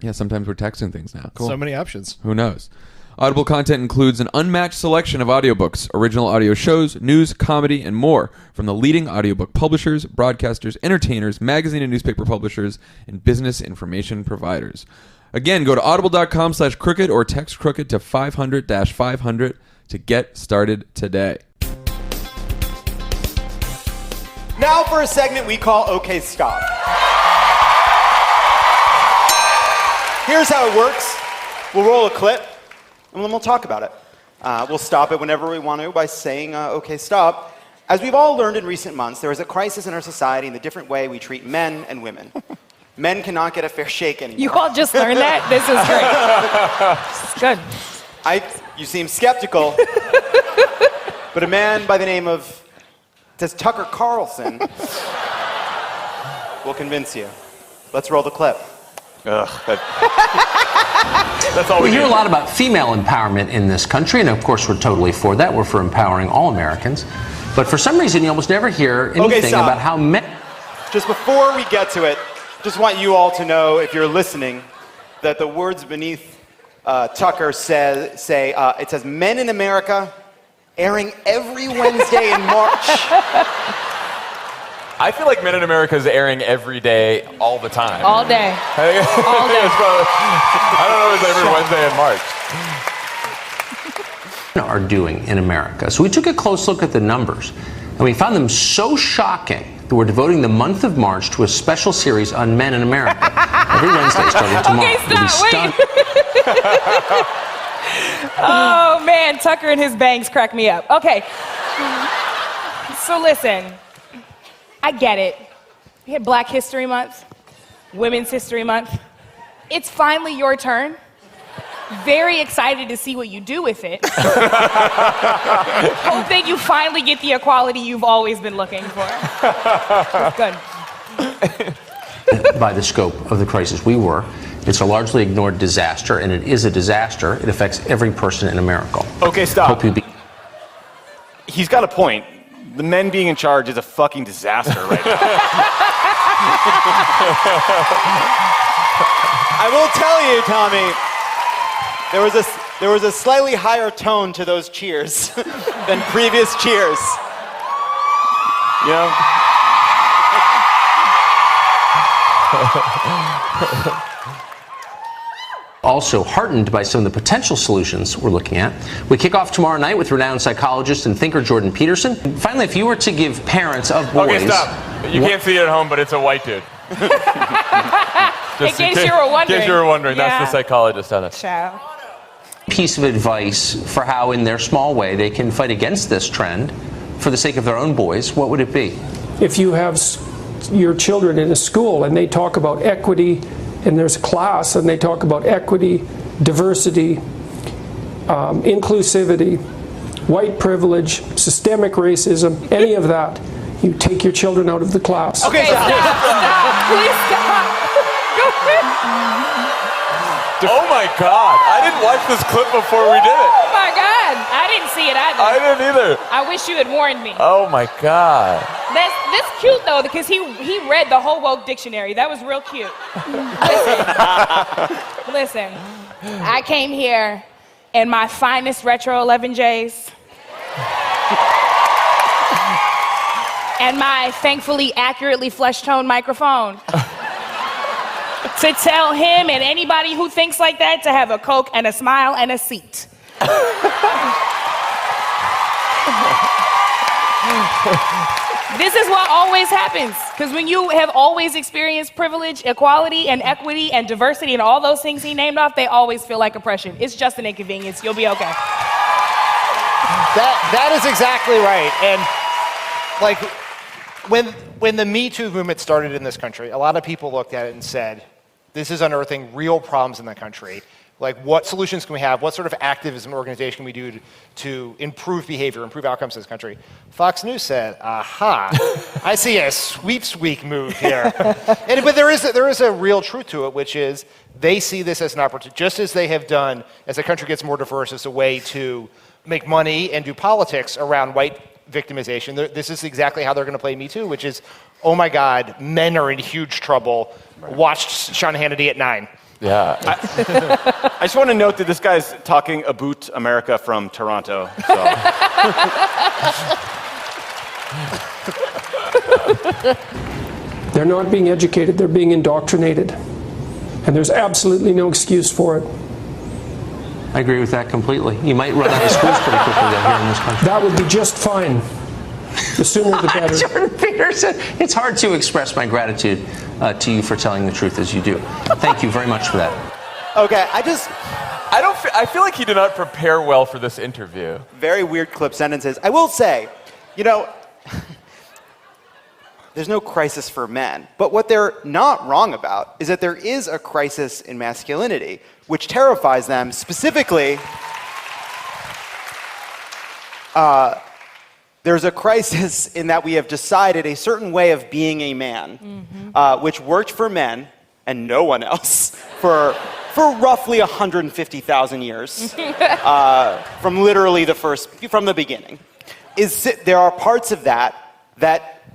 Yeah, sometimes we're texting things now. Cool. So many options. Who knows? Audible content includes an unmatched selection of audiobooks, original audio shows, news, comedy, and more from the leading audiobook publishers, broadcasters, entertainers, magazine and newspaper publishers, and business information providers. Again, go to audible.com/crooked or text crooked to 500-500 to get started today. Now for a segment we call OK Stop. Here's how it works. We'll roll a clip, and then we'll talk about it. We'll stop it whenever we want to by saying OK Stop. As we've all learned in recent months, there is a crisis in our society in the different way we treat men and women. Men cannot get a fair shake anymore. You all just learned that? This is great. It's good. You seem skeptical, but a man by the name of Tucker Carlson will convince you. Let's roll the clip. Ugh, that's all We we hear a need. lot about female empowerment in this country, and of course we're totally for that. We're for empowering all Americans. But for some reason, you almost never hear anything stop. about how men... Just before we get to it, just want you all to know, if you're listening, that the words beneath Tucker say, it says, Men in America, airing every Wednesday in March. I feel like Men in America is airing every day, all the time. All day. All day. I don't know if it's every Wednesday in March. are doing in America. So we took a close look at the numbers, and we found them so shocking that we're devoting the month of March to a special series on men in America. Every Wednesday starting tomorrow. Okay, You'll be stop, stunned. Oh man, Tucker and his bangs crack me up. Okay. So listen, I get it. We had Black History Month, Women's History Month. It's finally your turn very excited to see what you do with it. Hoping you finally get the equality you've always been looking for. That's good. By the scope of the crisis we were. It's a largely ignored disaster, and it is a disaster. It affects every person in America. Okay, stop. Hope you be- He's got a point. The men being in charge is a fucking disaster right now. I will tell you, Tommy, there was a slightly higher tone to those cheers than previous cheers. You know? Also heartened by some of the potential solutions we're looking at. We kick off tomorrow night with renowned psychologist and thinker Jordan Peterson. And finally, if you were to give parents of boys... Okay, stop. You can't see it at home, but it's a white dude. In case you were wondering. In case you were wondering, Yeah. that's the psychologist on it. Ciao. piece of advice for how, in their small way, they can fight against this trend for the sake of their own boys, what would it be? If you have your children in a school and they talk about equity, and there's a class and they talk about equity, diversity, inclusivity, white privilege, systemic racism, any of that, you take your children out of the class. Okay, stop. Please stop. Oh my God! I didn't watch this clip before we did it. Oh my God! I didn't see it either. I didn't either. I wish you had warned me. Oh my God! That's cute though, because he read the whole woke dictionary. That was real cute. Listen. I came here in my finest retro 11Js and my thankfully accurately flesh tone microphone. To tell him and anybody who thinks like that to have a Coke and a smile and a seat. This is what always happens. Because when you have always experienced privilege, equality, and equity, and diversity, and all those things he named off, they always feel like oppression. It's just an inconvenience. You'll be okay. That is exactly right. And like when the Me Too movement started in this country, a lot of people looked at it and said, this is unearthing real problems in the country. Like, what solutions can we have? What sort of activism organization can we do to improve behavior, improve outcomes in this country? Fox News said, aha, I see a sweeps week move here. But there is a real truth to it, which is they see this as an opportunity, just as they have done as the country gets more diverse, as a way to make money and do politics around white victimization. This is exactly how they're going to play Me Too, which is, oh my God, men are in huge trouble. Watched Sean Hannity at 9. Yeah. I just want to note that this guy's talking about America from Toronto. So. They're not being educated, they're being indoctrinated. And there's absolutely no excuse for it. I agree with that completely. You might run out of schools pretty quickly down here in this country. That would be just fine. The sooner the better. Jordan Peterson, it's hard to express my gratitude to you for telling the truth as you do. Thank you very much for that. Okay, I feel like he did not prepare well for this interview. very weird clip sentences. I will say, there's no crisis for men. But what they're not wrong about is that there is a crisis in masculinity, which terrifies them. Specifically, there's a crisis in that we have decided a certain way of being a man, which worked for men and no one else for roughly 150,000 years, from literally from the beginning. There are parts of that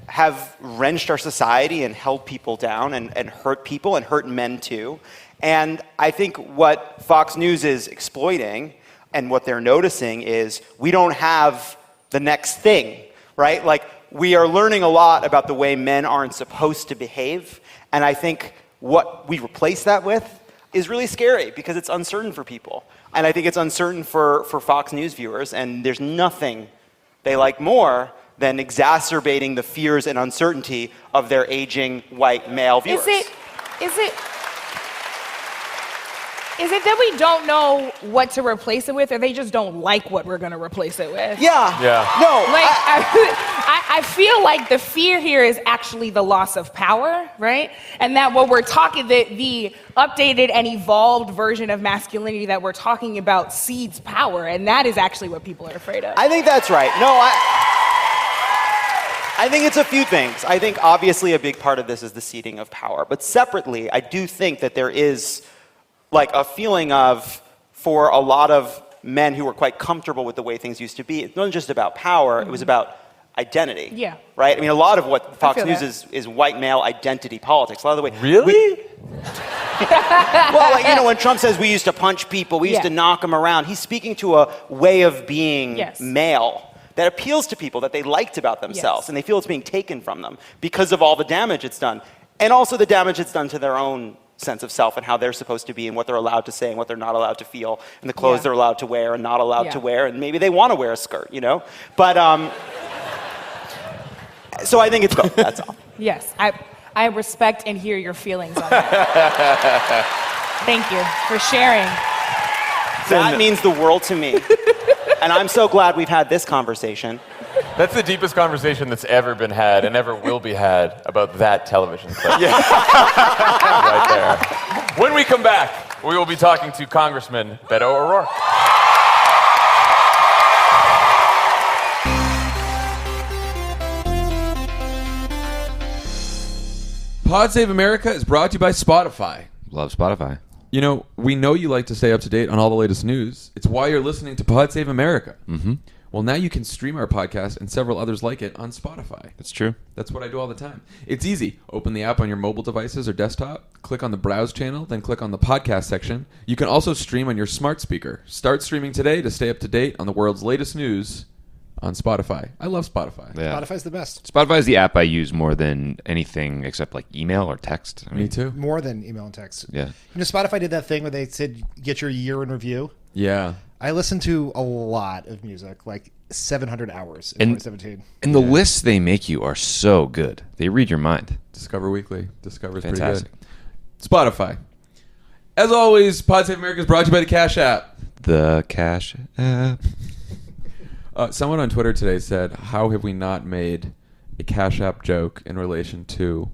have wrenched our society and held people down and hurt people and hurt men too. And I think what Fox News is exploiting and what they're noticing is we don't have the next thing, right? Like, we are learning a lot about the way men aren't supposed to behave. And I think what we replace that with is really scary because it's uncertain for people. And I think it's uncertain for Fox News viewers. And there's nothing they like more than exacerbating the fears and uncertainty of their aging white male viewers. Is it that we don't know what to replace it with, or they just don't like what we're going to replace it with? Yeah. No. Like, I feel like the fear here is actually the loss of power, right? And that what we're talking, the updated and evolved version of masculinity that we're talking about cedes power, and that is actually what people are afraid of. I think that's right. No, I think it's a few things. I think obviously a big part of this is the ceding of power. But separately, I do think that there is like a feeling of, for a lot of men who were quite comfortable with the way things used to be, it wasn't just about power, it was about identity. Yeah. Right? I mean, a lot of what Fox feel News that. is white male identity politics. A lot of the way. Really? Well, like, you know, when Trump says we used to punch people, we used Yeah. to knock them around, he's speaking to a way of being Yes. male that appeals to people that they liked about themselves, Yes. and they feel it's being taken from them because of all the damage it's done. And also the damage it's done to their own sense of self and how they're supposed to be and what they're allowed to say and what they're not allowed to feel and the clothes Yeah. they're allowed to wear and not allowed Yeah. to wear, and maybe they want to wear a skirt, you know? But, so I think it's both, that's all. Yes, I respect and hear your feelings on that. Thank you for sharing. That means the world to me. And I'm so glad we've had this conversation. That's the deepest conversation that's ever been had and ever will be had about that television clip. Right there. When we come back, we will be talking to Congressman Beto O'Rourke. Pod Save America is brought to you by Spotify. Love Spotify. You know, we know you like to stay up to date on all the latest news. It's why you're listening to Pod Save America. Mm-hmm. Well, now you can stream our podcast and several others like it on Spotify. That's true. That's what I do all the time. It's easy. Open the app on your mobile devices or desktop, click on the Browse channel, then click on the podcast section. You can also stream on your smart speaker. Start streaming today to stay up to date on the world's latest news on Spotify. I love Spotify. Yeah. Spotify's the best. Spotify is the app I use more than anything except like email or text. I mean, Me too. More than email and text. Yeah. You know, Spotify did that thing where they said, get your year in review. Yeah. I listened to a lot of music, like 700 hours in 2017. And the lists they make you are so good. They read your mind. Discover Weekly. Discover's Fantastic. pretty good. Spotify. As always, Pod Save America is brought to you by the Cash App. The Cash App. Someone on Twitter today said, how have we not made a Cash App joke in relation to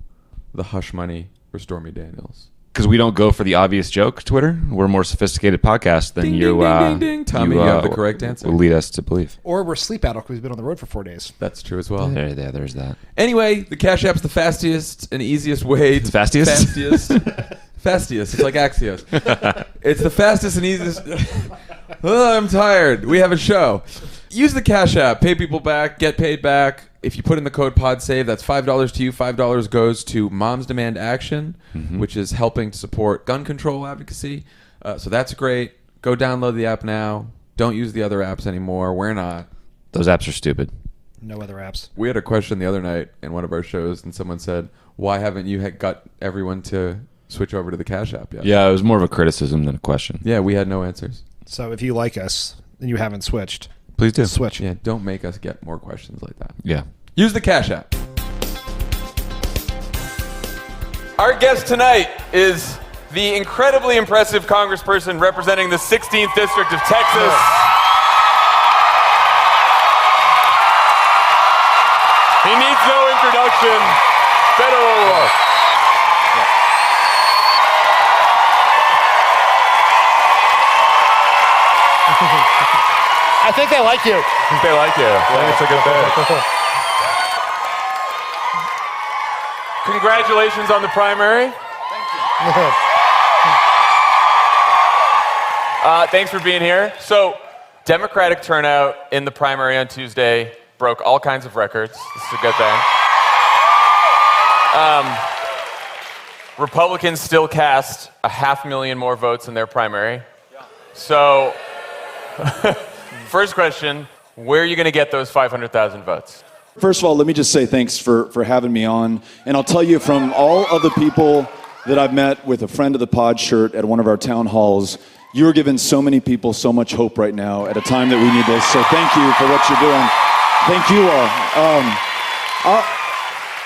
the hush money for Stormy Daniels? Because we don't go for the obvious joke, Twitter. We're a more sophisticated podcast than Ding, you. ding, ding, ding, ding. Tommy, you have the correct answer. Will lead us to believe. Or we're sleep addict because we've been on the road for 4 days. That's true as well. There's that. Anyway, the Cash App's the fastest and easiest way to... Fastiest? Fastiest. It's like Axios. It's the fastest and easiest... Oh, I'm tired. We have a show. Use the Cash App. Pay people back. Get paid back. If you put in the code PODSAVE, that's $5 to you. $5 goes to Moms Demand Action, which is helping to support gun control advocacy. So that's great. Go download the app now. Don't use the other apps anymore. We're not. Those apps are stupid. No other apps. We had a question the other night in one of our shows, and someone said, why haven't you got everyone to switch over to the Cash App yet? Yeah, it was more of a criticism than a question. Yeah, we had no answers. So if you like us and you haven't switched, Please do. switch. Yeah, don't make us get more questions like that. Yeah. Use the Cash App. Our guest tonight is the incredibly impressive congressperson representing the 16th District of Texas. He needs no introduction. Beto O'Rourke. I think they like you. They like you. I think it's a good thing. Congratulations on the primary. Thanks for being here. So, Democratic turnout in the primary on Tuesday broke all kinds of records. This is a good thing. Republicans still cast 500,000 more votes in their primary. So, first question, where are you going to get those 500,000 votes? First of all, let me just say thanks for having me on. And I'll tell you, from all of the people that I've met with a friend of the pod shirt at one of our town halls, you are giving so many people so much hope right now at a time that we need this. So thank you for what you're doing. Thank you all.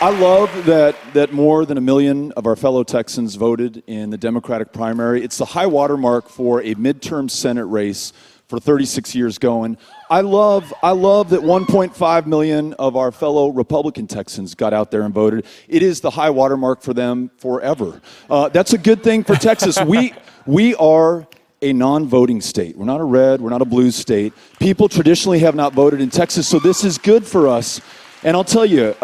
I love that more than 1 million of our fellow Texans voted in the Democratic primary. It's the high watermark for a midterm Senate race for 36 years going. I love that 1.5 million of our fellow Republican Texans got out there and voted. It is the high watermark for them forever. That's a good thing for Texas. We are a non-voting state. We're not a red, we're not a blue state. People traditionally have not voted in Texas, so this is good for us. And I'll tell you,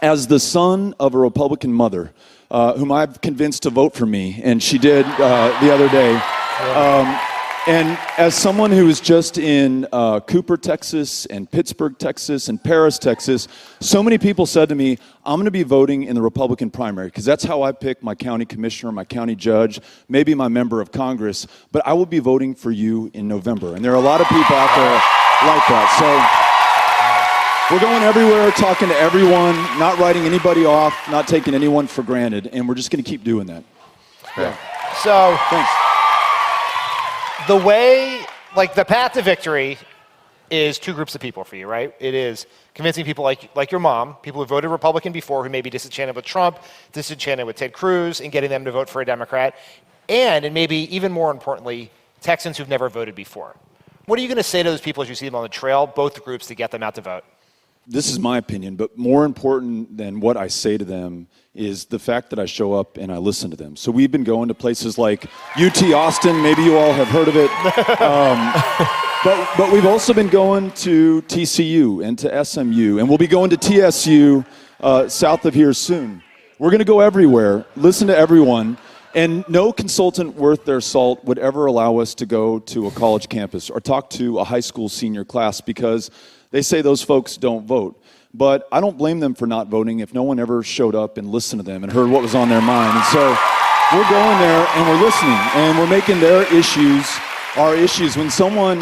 as the son of a Republican mother, whom I've convinced to vote for me, and she did the other day, and as someone who was just in Cooper, Texas, and Pittsburgh, Texas, and Paris, Texas, so many people said to me, I'm going to be voting in the Republican primary, because that's how I pick my county commissioner, my county judge, maybe my member of Congress, but I will be voting for you in November. And there are a lot of people out there like that. So we're going everywhere, talking to everyone, not writing anybody off, not taking anyone for granted, and we're just going to keep doing that. Yeah. So, thanks. The way, like the path to victory is two groups of people for you, right? It is convincing people like your mom, people who voted Republican before, who may be disenchanted with Trump, disenchanted with Ted Cruz, and getting them to vote for a Democrat. And maybe even more importantly, Texans who've never voted before. What are you going to say to those people as you see them on the trail, both groups, to get them out to vote? This is my opinion, but more important than what I say to them is the fact that I show up and I listen to them. So we've been going to places like UT Austin. Maybe you all have heard of it. But we've also been going to TCU and to SMU, and we'll be going to TSU south of here soon. We're going to go everywhere, listen to everyone, and no consultant worth their salt would ever allow us to go to a college campus or talk to a high school senior class because they say those folks don't vote. But I don't blame them for not voting if no one ever showed up and listened to them and heard what was on their mind. And so we're going there and we're listening and we're making their issues our issues. When someone,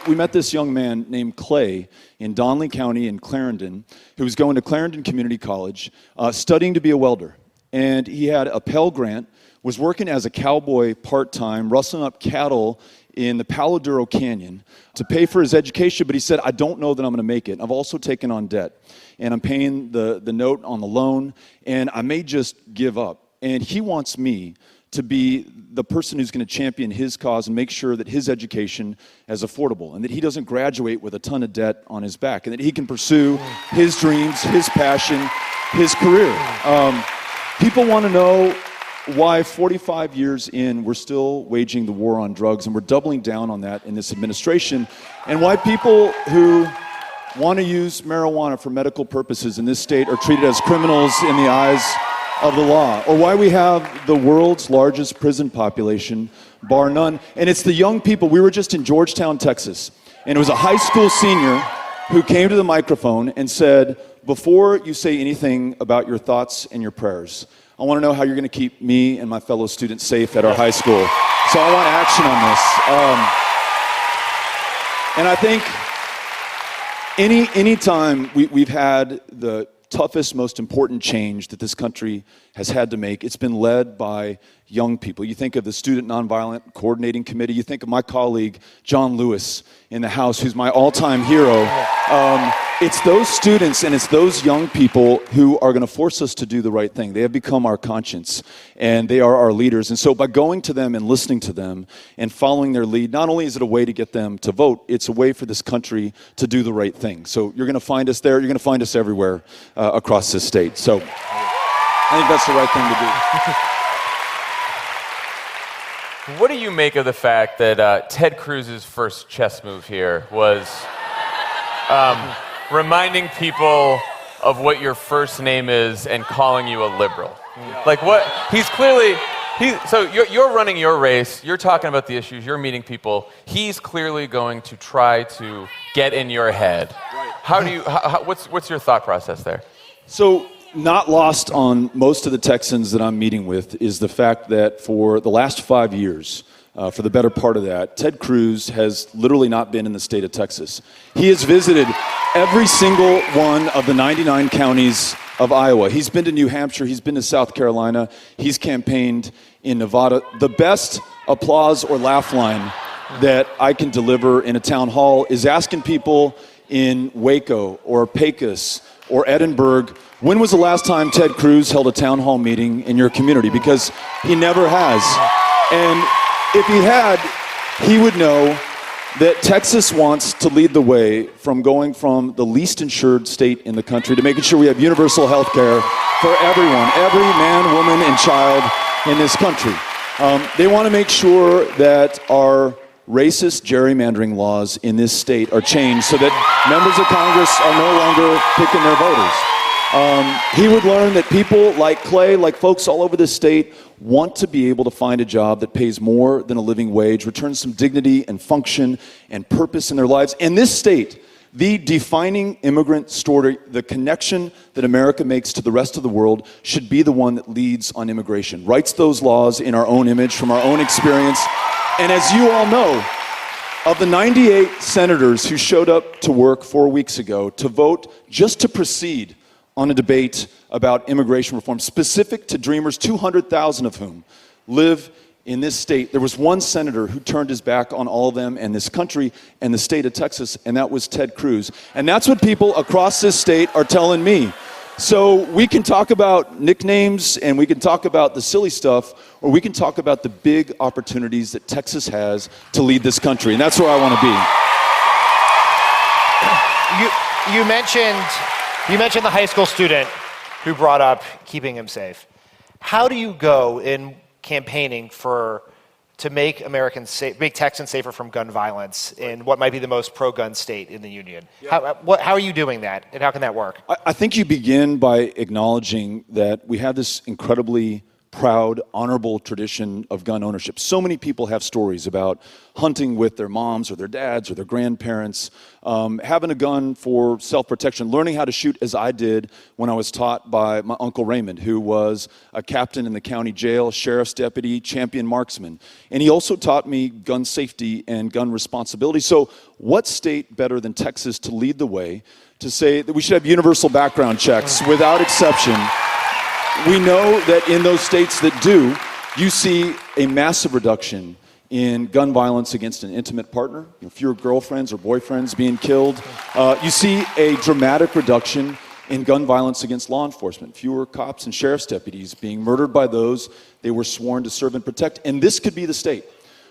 we met this young man named Clay in Donley County in Clarendon, who was going to Clarendon Community College, studying to be a welder. And he had a Pell Grant, was working as a cowboy part-time, rustling up cattle in the Palo Duro Canyon to pay for his education, but he said, I don't know that I'm going to make it. I've also taken on debt, and I'm paying the note on the loan, and I may just give up. And he wants me to be the person who's going to champion his cause and make sure that his education is affordable and that he doesn't graduate with a ton of debt on his back and that he can pursue his dreams, his passion, his career. People want to know why 45 years in, we're still waging the war on drugs, and we're doubling down on that in this administration, and why people who want to use marijuana for medical purposes in this state are treated as criminals in the eyes of the law, or why we have the world's largest prison population, bar none. And it's the young people. We were just in Georgetown, Texas, and it was a high school senior who came to the microphone and said, before you say anything about your thoughts and your prayers, I want to know how you're going to keep me and my fellow students safe at our high school. So I want action on this. And I think any time we've had the toughest, most important change that this country has had to make, it's been led by young people. You think of the Student Nonviolent Coordinating Committee. You think of my colleague, John Lewis, in the House, who's my all-time hero. It's those students and it's those young people who are going to force us to do the right thing. They have become our conscience, and they are our leaders. And so by going to them and listening to them and following their lead, not only is it a way to get them to vote, it's a way for this country to do the right thing. So you're going to find us there. You're going to find us everywhere across this state. So I think that's the right thing to do. What do you make of the fact that Ted Cruz's first chess move here was reminding people of what your first name is and calling you a liberal? Like what? He's clearly, so you're running your race, you're talking about the issues, you're meeting people. He's clearly going to try to get in your head. Right. How do you, what's your thought process there? So not lost on most of the Texans that I'm meeting with is the fact that for the last 5 years, for the better part of that, Ted Cruz has literally not been in the state of Texas. He has visited every single one of the 99 counties of Iowa. He's been to New Hampshire. He's been to South Carolina. He's campaigned in Nevada. The best applause or laugh line that I can deliver in a town hall is asking people in Waco or Pecos or Edinburgh, when was the last time Ted Cruz held a town hall meeting in your community? Because he never has. And if he had, he would know that Texas wants to lead the way from going from the least insured state in the country to making sure we have universal health care for everyone, every man, woman, and child in this country. They want to make sure that our racist gerrymandering laws in this state are changed so that members of Congress are no longer picking their voters. He would learn that people like Clay, like folks all over this state, want to be able to find a job that pays more than a living wage, returns some dignity and function and purpose in their lives. And this state, the defining immigrant story, the connection that America makes to the rest of the world, should be the one that leads on immigration, writes those laws in our own image, from our own experience. And as you all know, of the 98 senators who showed up to work 4 weeks ago to vote just to proceed on a debate about immigration reform, specific to Dreamers, 200,000 of whom live in this state, there was one senator who turned his back on all of them and this country and the state of Texas, and that was Ted Cruz. And that's what people across this state are telling me. So we can talk about nicknames and we can talk about the silly stuff, or we can talk about the big opportunities that Texas has to lead this country, and that's where I want to be. You mentioned the high school student who brought up keeping him safe. How do you go in campaigning to make make Texans safer from gun violence in what might be the most pro-gun state in the union? Yeah. How are you doing that, and how can that work? I think you begin by acknowledging that we have this incredibly proud, honorable tradition of gun ownership. So many people have stories about hunting with their moms or their dads or their grandparents, having a gun for self-protection, learning how to shoot as I did when I was taught by my Uncle Raymond, who was a captain in the county jail, sheriff's deputy, champion marksman. And he also taught me gun safety and gun responsibility. So what state better than Texas to lead the way to say that we should have universal background checks without exception? We know that in those states that do, you see a massive reduction in gun violence against an intimate partner, fewer girlfriends or boyfriends being killed. You see a dramatic reduction in gun violence against law enforcement, fewer cops and sheriff's deputies being murdered by those they were sworn to serve and protect. And this could be the state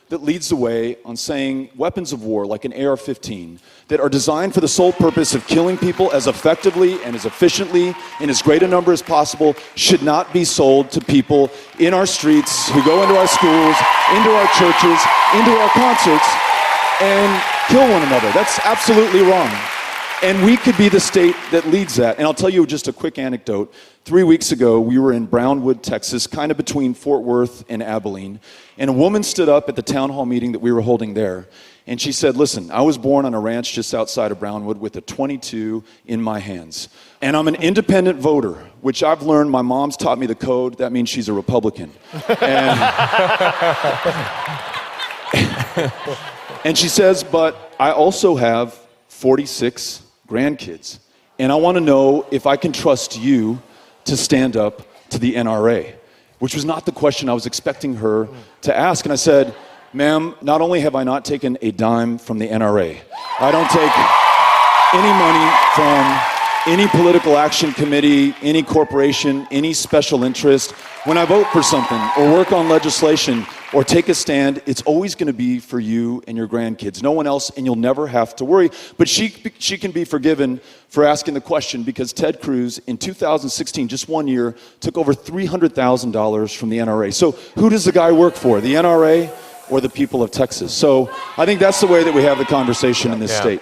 that leads the way on saying weapons of war like an AR-15 that are designed for the sole purpose of killing people as effectively and as efficiently in as great a number as possible should not be sold to people in our streets who go into our schools, into our churches, into our concerts, and kill one another. That's absolutely wrong. And we could be the state that leads that. And I'll tell you just a quick anecdote. 3 weeks ago, we were in Brownwood, Texas, kind of between Fort Worth and Abilene. And a woman stood up at the town hall meeting that we were holding there. And she said, listen, I was born on a ranch just outside of Brownwood with a .22 in my hands. And I'm an independent voter, which I've learned my mom's taught me the code. That means she's a Republican. And she says, but I also have 46 grandkids. And I want to know if I can trust you to stand up to the NRA, which was not the question I was expecting her to ask. And I said, ma'am, not only have I not taken a dime from the NRA, I don't take any money from any political action committee, any corporation, any special interest. When I vote for something or work on legislation or take a stand, it's always going to be for you and your grandkids, no one else, and you'll never have to worry. But she can be forgiven for asking the question because Ted Cruz, in 2016, just 1 year, took over $300,000 from the NRA. So who does the guy work for, the NRA or the people of Texas? So I think that's the way that we have the conversation in this state.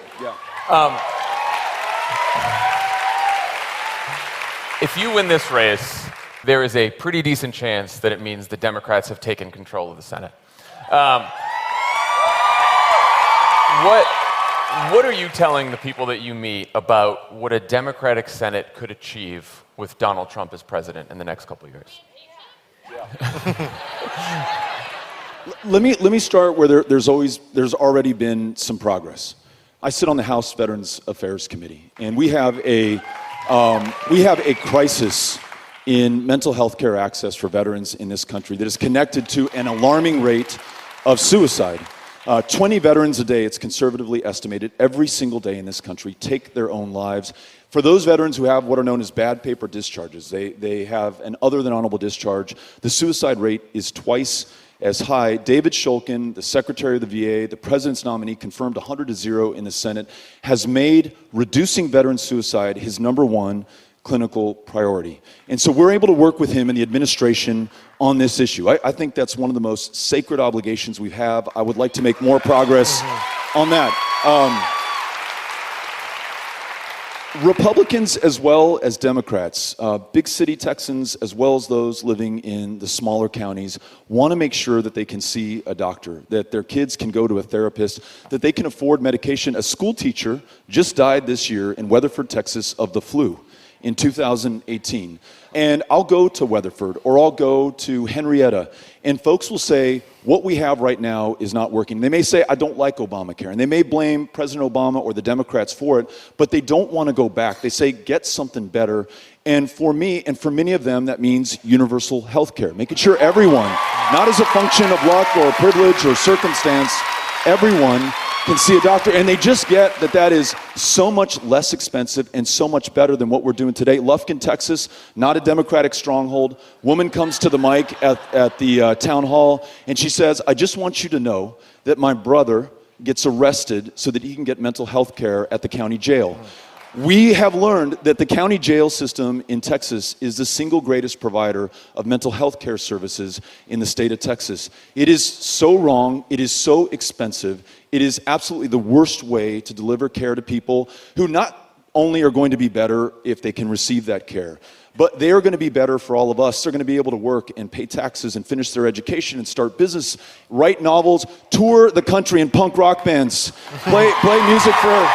If you win this race, there is a pretty decent chance that it means the Democrats have taken control of the Senate. What are you telling the people that you meet about what a Democratic Senate could achieve with Donald Trump as president in the next couple of years? Let me start where there's already been some progress. I sit on the House Veterans Affairs Committee, and we have a crisis in mental health care access for veterans in this country that is connected to an alarming rate of suicide. 20 veterans a day, it's conservatively estimated, every single day in this country take their own lives For those veterans who have what are known as bad paper discharges, they have an other than honorable discharge, the suicide rate is twice as high. David Shulkin, the Secretary of the VA, the President's nominee, confirmed 100-0 in the Senate, has made reducing veteran suicide his #1 clinical priority. And so we're able to work with him and the administration on this issue. I think that's one of the most sacred obligations we have. I would like to make more progress on that. Republicans as well as Democrats, big city Texans as well as those living in the smaller counties, want to make sure that they can see a doctor, that their kids can go to a therapist, that they can afford medication. A school teacher just died this year in Weatherford, Texas, of the flu in 2018. And I'll go to Weatherford or I'll go to Henrietta, and folks will say, what we have right now is not working. They may say, I don't like Obamacare, and they may blame President Obama or the Democrats for it, but they don't want to go back. They say, get something better. And for me, and for many of them, that means universal health care, making sure everyone, not as a function of luck or privilege or circumstance, everyone can see a doctor, and they just get that that is so much less expensive and so much better than what we're doing today. Lufkin, Texas, not a Democratic stronghold. Woman comes to the mic at the town hall, and she says, I just want you to know that my brother gets arrested so that he can get mental health care at the county jail. We have learned that the county jail system in Texas is the single greatest provider of mental health care services in the state of Texas. It is so wrong. It is so expensive. It is absolutely the worst way to deliver care to people who not only are going to be better if they can receive that care, but they are going to be better for all of us. They're going to be able to work and pay taxes and finish their education and start business, write novels, tour the country in punk rock bands, play music for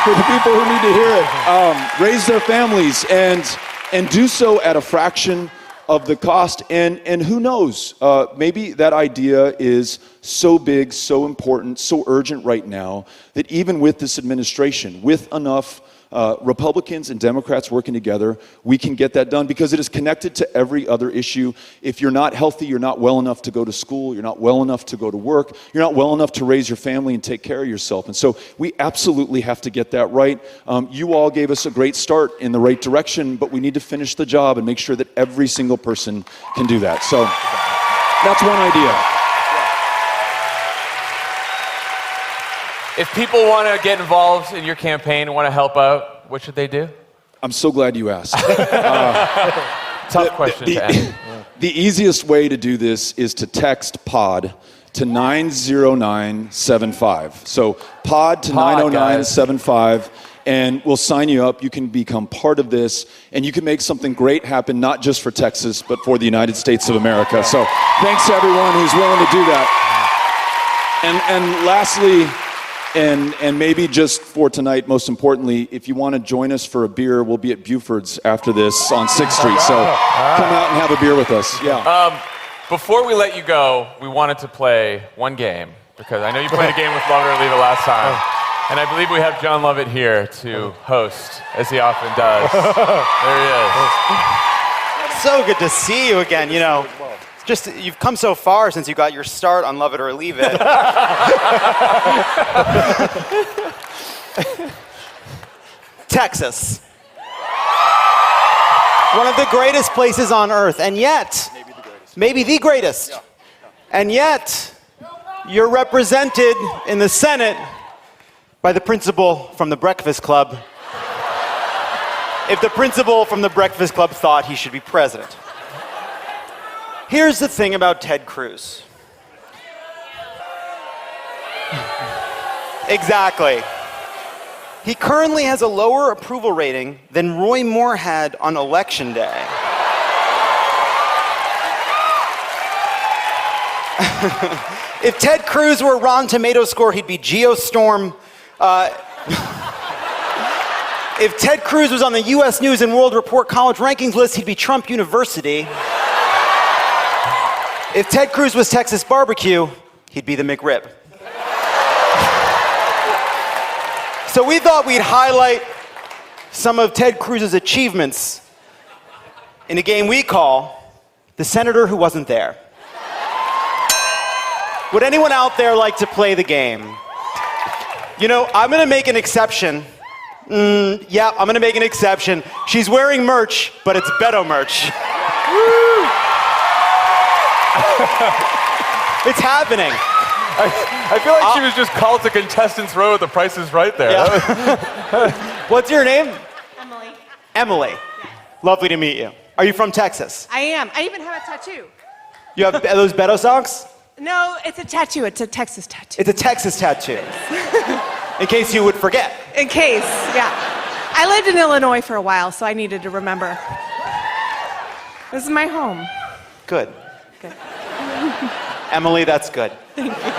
the people who need to hear it, raise their families, and do so at a fraction of the cost. And who knows, maybe that idea is so big, so important, so urgent right now that even with this administration, with enough Republicans and Democrats working together, we can get that done because it is connected to every other issue. If you're not healthy, you're not well enough to go to school, you're not well enough to go to work, you're not well enough to raise your family and take care of yourself. And so we absolutely have to get that right. You all gave us a great start in the right direction, but we need to finish the job and make sure that every single person can do that. So that's one idea. If people want to get involved in your campaign and want to help out, what should they do? I'm so glad you asked. Tough question to end. The easiest way to do this is to text POD to 90975. So POD to 90975, and we'll sign you up. You can become part of this, and you can make something great happen, not just for Texas, but for the United States of America. So thanks to everyone who's willing to do that. And lastly, and maybe just for tonight, most importantly, if you want to join us for a beer, we'll be at Buford's after this on 6th Street. So come out and have a beer with us. Yeah. Before we let you go, we wanted to play one game, because I know you played a game with Love It or Leave It last time. And I believe we have John Lovett here to host, as he often does. There he is. So good to see you again. You know, just you've come so far since you got your start on Love It or Leave It. Texas. One of the greatest places on earth, and yet, maybe the greatest. Yeah. And yet, you're represented in the Senate by the principal from the Breakfast Club. If the principal from the Breakfast Club thought he should be president. Here's the thing about Ted Cruz. Exactly. He currently has a lower approval rating than Roy Moore had on Election Day. If Ted Cruz were a Rotten Tomato score, he'd be Geostorm. If Ted Cruz was on the U.S. News and World Report college rankings list, he'd be Trump University. If Ted Cruz was Texas barbecue, he'd be the McRib. So we thought we'd highlight some of Ted Cruz's achievements in a game we call The Senator Who Wasn't There. Would anyone out there like to play the game? You know, I'm going to make an exception Yeah, I'm gonna make an exception. She's wearing merch, but it's Beto merch. It's happening. I feel like she was just called to contestants row at The Price is Right there. Yeah. What's your name? Emily. Emily. Lovely to meet you. Are you from Texas? I am. I even have a tattoo. You have those Beto socks? No, it's a tattoo. It's a Texas tattoo. It's a Texas tattoo. In case you would forget. In case, yeah. I lived in Illinois for a while, so I needed to remember. This is my home. Good. Good. Emily, that's good. Thank you.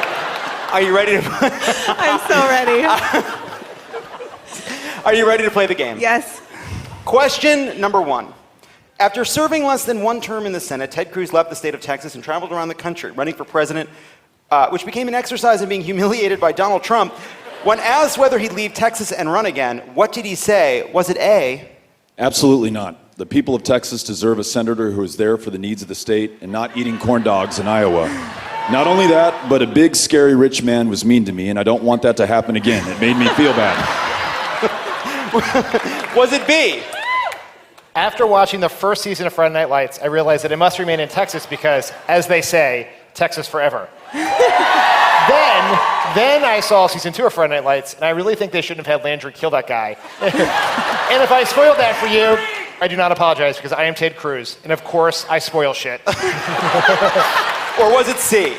Are you ready to I'm so ready. Are you ready to play the game? Yes. Question number 1. After serving less than 1 term in the Senate, Ted Cruz left the state of Texas and traveled around the country running for president, which became an exercise in being humiliated by Donald Trump. When asked whether he'd leave Texas and run again, what did he say? Was it A? Absolutely not. The people of Texas deserve a senator who is there for the needs of the state and not eating corn dogs in Iowa. Not only that, but a big, scary rich man was mean to me, and I don't want that to happen again. It made me feel bad. Was it B? After watching the first season of Friday Night Lights, I realized that I must remain in Texas because, as they say, Texas forever. Then I saw season 2 of Friday Night Lights, and I really think they shouldn't have had Landry kill that guy. And if I spoiled that for you, I do not apologize because I am Ted Cruz, and of course I spoil shit. Or was it C?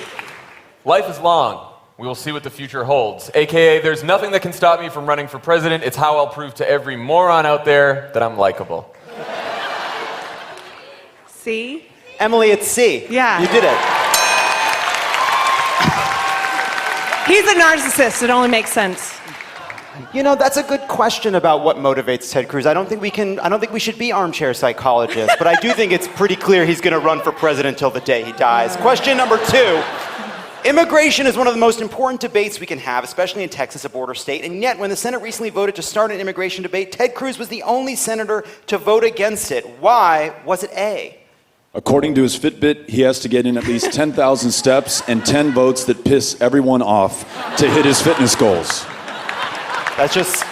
Life is long. We will see what the future holds. AKA, there's nothing that can stop me from running for president. It's how I'll prove to every moron out there that I'm likable. C? Emily, it's C. Yeah. You did it. He's a narcissist. It only makes sense. You know, that's a good question about what motivates Ted Cruz. I don't think we should be armchair psychologists, but I do think it's pretty clear he's going to run for president till the day he dies. Question number 2. Immigration is one of the most important debates we can have, especially in Texas, a border state. And yet, when the Senate recently voted to start an immigration debate, Ted Cruz was the only senator to vote against it. Why? Was it A? According to his Fitbit, he has to get in at least 10,000 steps and 10 votes that piss everyone off to hit his fitness goals. That's just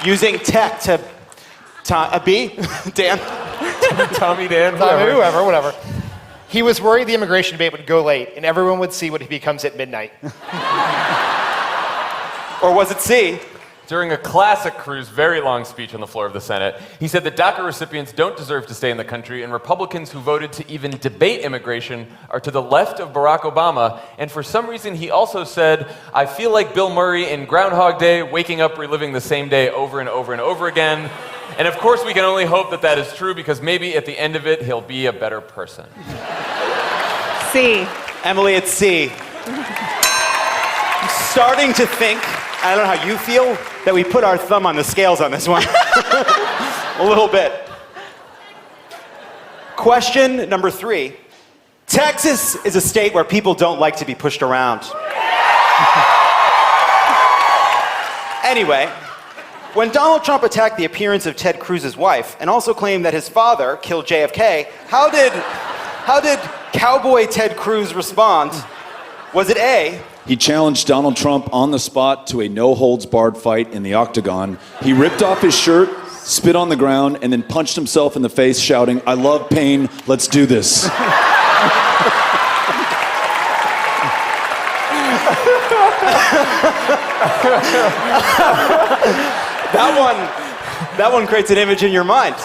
using tech to a B? Dan? Tommy, Dan, whoever, whatever. He was worried the immigration debate would go late, and everyone would see what he becomes at midnight. Or was it C? During a classic Cruz very long speech on the floor of the Senate, he said that DACA recipients don't deserve to stay in the country, and Republicans who voted to even debate immigration are to the left of Barack Obama. And for some reason, he also said, I feel like Bill Murray in Groundhog Day, waking up reliving the same day over and over and over again. And of course, we can only hope that that is true, because maybe at the end of it, he'll be a better person. C. Emily, it's C. I'm starting to think, I don't know how you feel, that we put our thumb on the scales on this one. A little bit. Question number 3. Texas is a state where people don't like to be pushed around. Anyway, when Donald Trump attacked the appearance of Ted Cruz's wife and also claimed that his father killed JFK, how did cowboy Ted Cruz respond? Was it A? He challenged Donald Trump on the spot to a no-holds-barred fight in the octagon. He ripped off his shirt, spit on the ground, and then punched himself in the face, shouting, I love pain, let's do this. That one creates an image in your mind.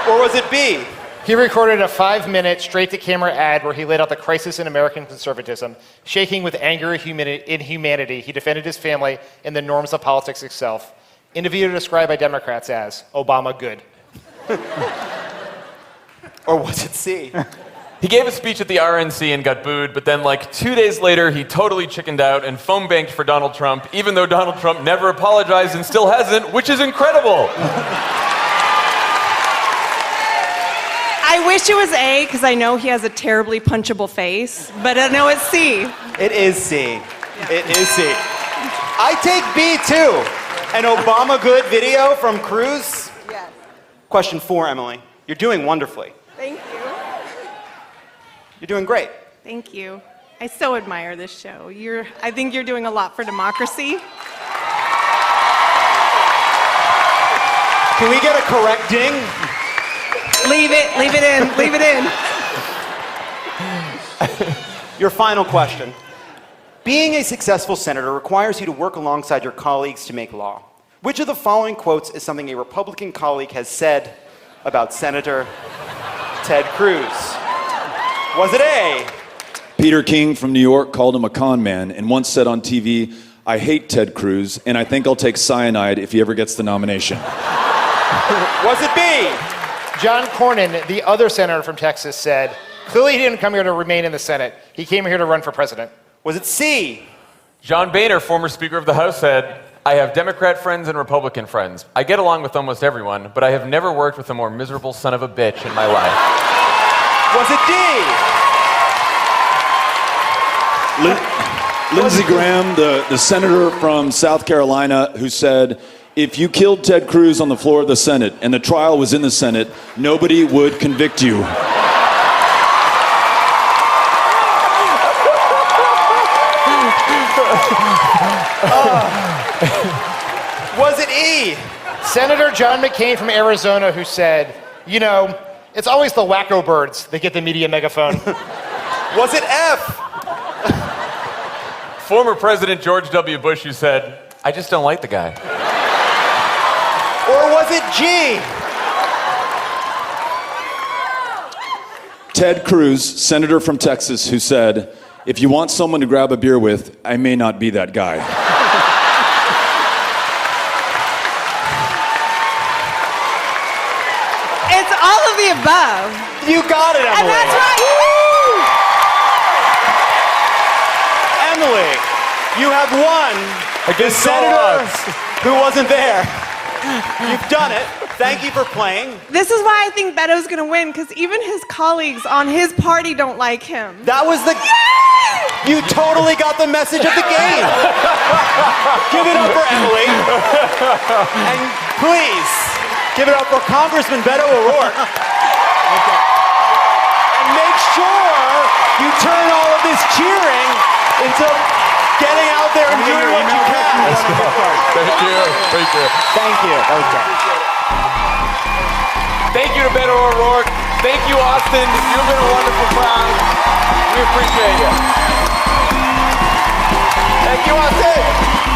Or was it B? He recorded a 5-minute straight-to-camera ad where he laid out the crisis in American conservatism. Shaking with anger and inhumanity, he defended his family and the norms of politics itself. In a video described by Democrats as Obama good. Or was it C? He gave a speech at the RNC and got booed, but then like 2 days later, he totally chickened out and phone banked for Donald Trump, even though Donald Trump never apologized and still hasn't, which is incredible. I wish it was A, because I know he has a terribly punchable face, but I know it's C. It is C. Yeah. It is C. I take B too. An Obama good video from Cruz? Yes. Question 4, Emily. You're doing wonderfully. Thank you. You're doing great. Thank you. I so admire this show. I think you're doing a lot for democracy. Can we get a correct ding? Leave it in. Your final question. Being a successful senator requires you to work alongside your colleagues to make law. Which of the following quotes is something a Republican colleague has said about Senator Ted Cruz? Was it A? Peter King from New York called him a con man and once said on TV, "I hate Ted Cruz, and I think I'll take cyanide if he ever gets the nomination." Was it B? John Cornyn, the other senator from Texas, said, clearly he didn't come here to remain in the Senate. He came here to run for president. Was it C? John Boehner, former Speaker of the House, said, I have Democrat friends and Republican friends. I get along with almost everyone, but I have never worked with a more miserable son of a bitch in my life. Was it D? Lindsey Graham, the senator from South Carolina, who said, if you killed Ted Cruz on the floor of the Senate and the trial was in the Senate, nobody would convict you. Was it E? Senator John McCain from Arizona, who said, you know, it's always the wacko birds that get the media megaphone. Was it F? Former President George W. Bush, who said, I just don't like the guy. Or was it G? Ted Cruz, senator from Texas, who said, if you want someone to grab a beer with, I may not be that guy. It's all of the above. You got it, Emily. And that's right. Emily, you have won the senator who wasn't there. You've done it. Thank you for playing. This is why I think Beto's going to win, because even his colleagues on his party don't like him. That was the... You totally got the message of the game. Give it up for Emily. And please, give it up for Congressman Beto O'Rourke. And make sure you turn all of this cheering into getting out there and doing what you can. Thank you. Thank you. Thank you. That was great. Thank you to Beto O'Rourke. Thank you, Austin. You've been a wonderful crowd. We appreciate you. Thank you, Austin.